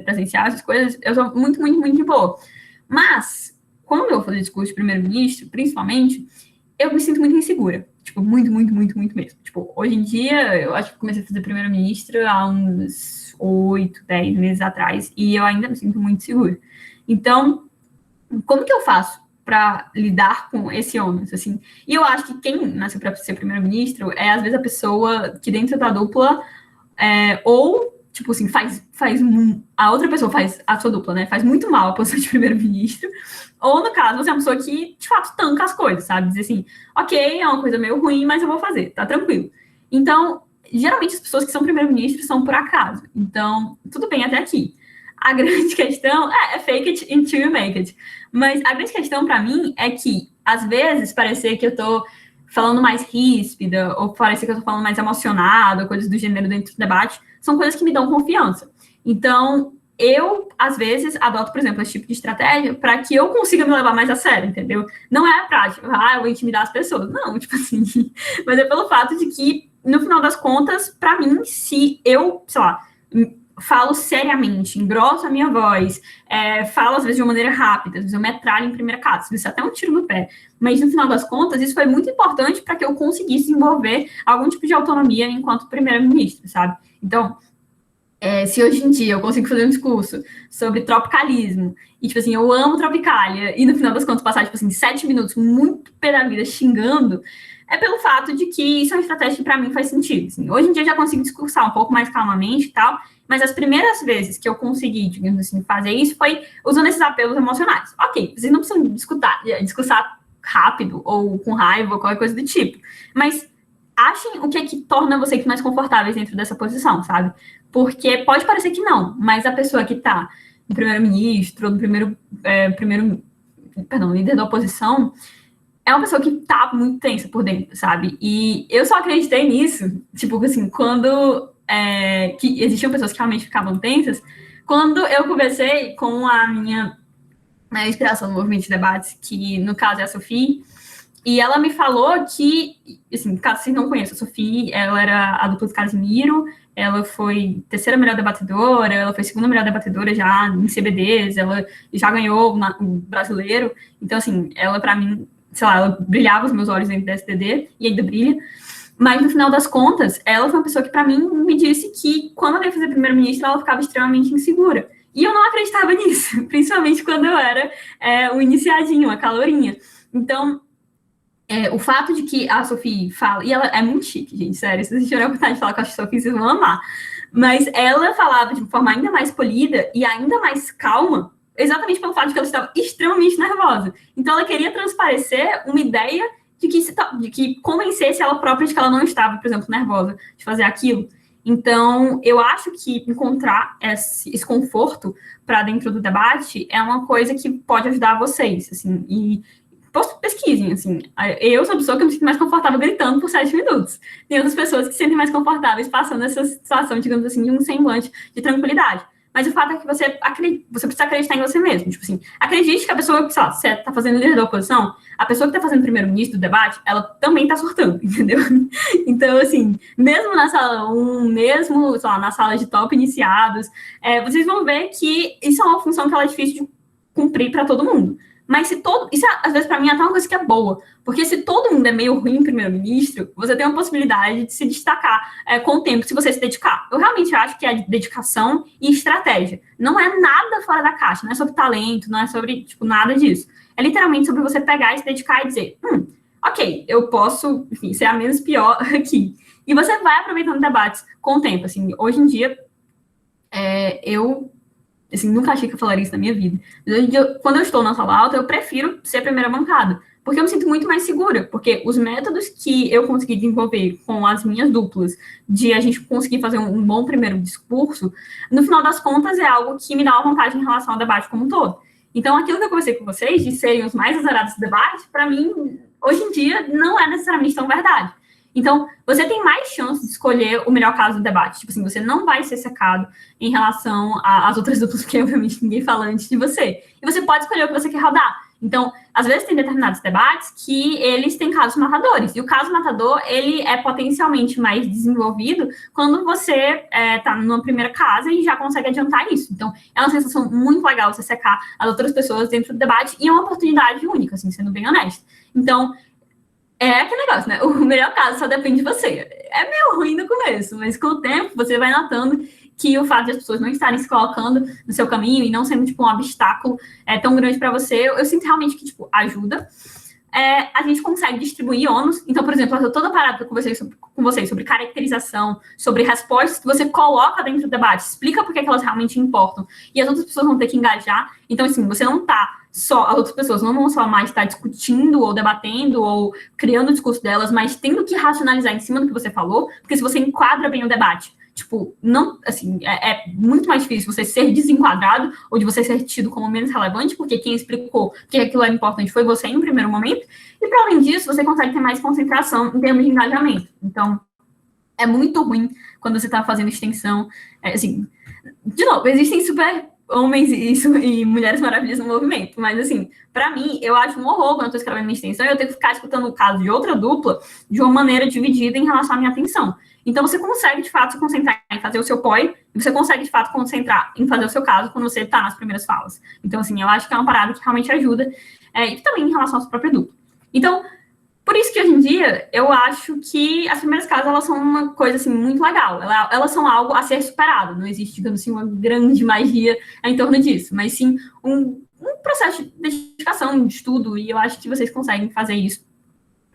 presencial, essas coisas, eu sou muito, muito, muito de boa. Mas, quando eu vou fazer discurso de primeiro-ministro, principalmente, eu me sinto muito insegura. Tipo, muito, muito, muito, muito mesmo. Tipo, hoje em dia, eu acho que comecei a fazer primeiro-ministro há uns 8, 10 meses atrás, e eu ainda me sinto muito segura. Então, como que eu faço para lidar com esse ônus, assim? E eu acho que quem nasceu para ser primeiro-ministro é, às vezes, a pessoa que dentro da dupla, ou, tipo assim, a outra pessoa faz a sua dupla, né? Faz muito mal a posição de primeiro-ministro, ou, no caso, você é uma pessoa que, de fato, tanca as coisas, sabe? Dizer assim, ok, é uma coisa meio ruim, mas eu vou fazer, tá tranquilo. Então, geralmente, as pessoas que são primeiro-ministro são por acaso. Então, tudo bem até aqui. A grande questão é fake it until you make it. Mas a grande questão para mim é que, às vezes, parecer que eu tô falando mais ríspida, ou parecer que eu tô falando mais emocionada, coisas do gênero dentro do debate, são coisas que me dão confiança. Então, eu, às vezes, adoto, por exemplo, esse tipo de estratégia para que eu consiga me levar mais a sério, entendeu? Não é a prática, eu vou intimidar as pessoas. Não, tipo assim, mas é pelo fato de que, no final das contas, para mim, se eu, sei lá, falo seriamente, engrosso a minha voz, falo às vezes de uma maneira rápida, às vezes eu metralho em primeira casa, isso é até um tiro no pé. Mas no final das contas, isso foi muito importante para que eu conseguisse desenvolver algum tipo de autonomia enquanto primeira-ministra, sabe? Então, se hoje em dia eu consigo fazer um discurso sobre tropicalismo, e, tipo assim, eu amo Tropicália, e no final das contas passar, tipo assim, 7 minutos muito pé da vida xingando, é pelo fato de que isso é uma estratégia que, para mim, faz sentido. Assim. Hoje em dia eu já consigo discursar um pouco mais calmamente e tal, mas as primeiras vezes que eu consegui, digamos assim, fazer isso foi usando esses apelos emocionais. Ok, vocês não precisam discursar rápido ou com raiva ou qualquer coisa do tipo, mas achem o que é que torna vocês mais confortáveis dentro dessa posição, sabe? Porque pode parecer que não, mas a pessoa que está no primeiro-ministro, ou no líder da oposição, é uma pessoa que tá muito tensa por dentro, sabe? E eu só acreditei nisso, tipo assim, quando que existiam pessoas que realmente ficavam tensas, quando eu conversei com a minha inspiração no movimento de debates, que no caso é a Sophie, e ela me falou que, assim, caso vocês não conheçam, a Sophie, ela era a dupla de Casimiro, ela foi terceira melhor debatedora, ela foi segunda melhor debatedora já em CBDs, ela já ganhou o brasileiro, então, assim, ela, pra mim, sei lá, ela brilhava os meus olhos dentro da STD, e ainda brilha, mas no final das contas, ela foi uma pessoa que, pra mim, me disse que quando ela ia fazer primeiro-ministro, ela ficava extremamente insegura. E eu não acreditava nisso, principalmente quando eu era o iniciadinho, a calorinha. Então, o fato de que a Sophie fala, e ela é muito chique, gente, sério, se vocês tiverem a oportunidade de falar com a Sophie, vocês vão amar. Mas ela falava de forma ainda mais polida e ainda mais calma, exatamente pelo fato de que ela estava extremamente nervosa. Então, ela queria transparecer uma ideia de que convencesse ela própria de que ela não estava, por exemplo, nervosa de fazer aquilo. Então, eu acho que encontrar esse conforto para dentro do debate é uma coisa que pode ajudar vocês, assim, e pesquisem, assim. Eu sou a pessoa que eu me sinto mais confortável gritando por 7 minutos. Tem outras pessoas que se sentem mais confortáveis passando essa situação, digamos assim, de um semblante de tranquilidade. Mas o fato é que você precisa acreditar em você mesmo. Tipo assim, acredite que a pessoa, sei lá, você tá fazendo líder da oposição, a pessoa que tá fazendo primeiro-ministro do debate, ela também tá surtando, entendeu? Então, assim, mesmo na sala 1, mesmo, sei lá, na sala de top iniciados, vocês vão ver que isso é uma função que ela é difícil de cumprir para todo mundo. Mas se todo. Isso, às vezes, para mim, é até uma coisa que é boa. Porque se todo mundo é meio ruim em primeiro-ministro, você tem uma possibilidade de se destacar com o tempo, se você se dedicar. Eu realmente acho que é dedicação e estratégia. Não é nada fora da caixa, não é sobre talento, não é sobre, tipo, nada disso. É literalmente sobre você pegar e se dedicar e dizer, ok, eu posso, enfim, ser a menos pior aqui. E você vai aproveitando debates com o tempo. Assim, hoje em dia, eu assim, nunca achei que eu falaria isso na minha vida. Quando eu estou na sala alta, eu prefiro ser a primeira bancada, porque eu me sinto muito mais segura, porque os métodos que eu consegui desenvolver com as minhas duplas, de a gente conseguir fazer um bom primeiro discurso, no final das contas é algo que me dá uma vantagem em relação ao debate como um todo. Então, aquilo que eu conversei com vocês, de serem os mais azarados do debate, para mim, hoje em dia, não é necessariamente tão verdade. Então, você tem mais chance de escolher o melhor caso do debate. Tipo assim, você não vai ser secado em relação às outras duplas, porque obviamente ninguém fala antes de você. E você pode escolher o que você quer rodar. Então, às vezes tem determinados debates que eles têm casos matadores. E o caso matador, ele é potencialmente mais desenvolvido quando você tá numa primeira casa e já consegue adiantar isso. Então, é uma sensação muito legal você secar as outras pessoas dentro do debate e é uma oportunidade única, assim, sendo bem honesto. Então, é aquele negócio, né? O melhor caso só depende de você. É meio ruim no começo, mas com o tempo você vai notando que o fato de as pessoas não estarem se colocando no seu caminho e não sendo, tipo, um obstáculo tão grande para você, eu sinto realmente que, tipo, ajuda. A gente consegue distribuir ônus. Então, por exemplo, eu toda parada com vocês sobre caracterização, sobre respostas que você coloca dentro do debate, explica por que elas realmente importam. E as outras pessoas vão ter que engajar. Então, assim, você não tá só, as outras pessoas não vão só mais estar discutindo ou debatendo ou criando o discurso delas, mas tendo que racionalizar em cima do que você falou, porque se você enquadra bem o debate, tipo, não, assim, é muito mais difícil você ser desenquadrado ou de você ser tido como menos relevante, porque quem explicou que aquilo era importante foi você em um primeiro momento, e para além disso, você consegue ter mais concentração em termos de engajamento. Então, é muito ruim quando você está fazendo extensão, assim, de novo, existem super homens e mulheres maravilhas no movimento. Mas, assim, para mim, eu acho um horror quando eu tô escrevendo minha extensão e eu tenho que ficar escutando o caso de outra dupla de uma maneira dividida em relação à minha atenção. Então, você consegue, de fato, se concentrar em fazer o seu POI, e você consegue, de fato, concentrar em fazer o seu caso quando você tá nas primeiras falas. Então, assim, eu acho que é uma parada que realmente ajuda, e também em relação à sua própria dupla. Então, por isso que hoje em dia eu acho que as primeiras casas elas são uma coisa assim muito legal. Elas são algo a ser superado. Não existe, digamos assim, uma grande magia em torno disso, mas sim um processo de dedicação, de estudo, e eu acho que vocês conseguem fazer isso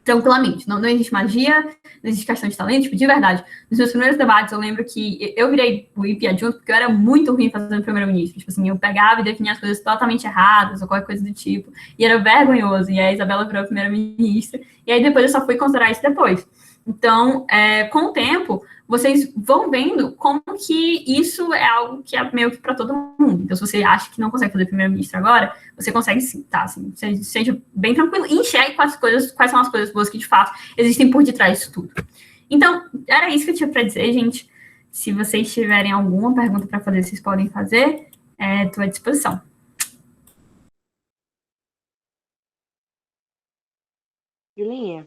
tranquilamente. Não existe magia, não existe questão de talento, tipo, de verdade. Nos meus primeiros debates, eu lembro que eu virei o IP adjunto porque eu era muito ruim fazendo primeiro-ministro. Tipo assim, eu pegava e definia as coisas totalmente erradas, ou qualquer coisa do tipo, e era vergonhoso. E a Isabela virou a primeira-ministra, e aí depois eu só fui considerar isso depois. Então, com o tempo, vocês vão vendo como que isso é algo que é meio que para todo mundo. Então, se você acha que não consegue fazer primeiro-ministro agora, você consegue sim, tá? Assim, seja bem tranquilo e enxergue quais são as coisas boas que, de fato, existem por detrás disso tudo. Então, era isso que eu tinha para dizer, gente. Se vocês tiverem alguma pergunta para fazer, vocês podem fazer. Estou à disposição. Julinha,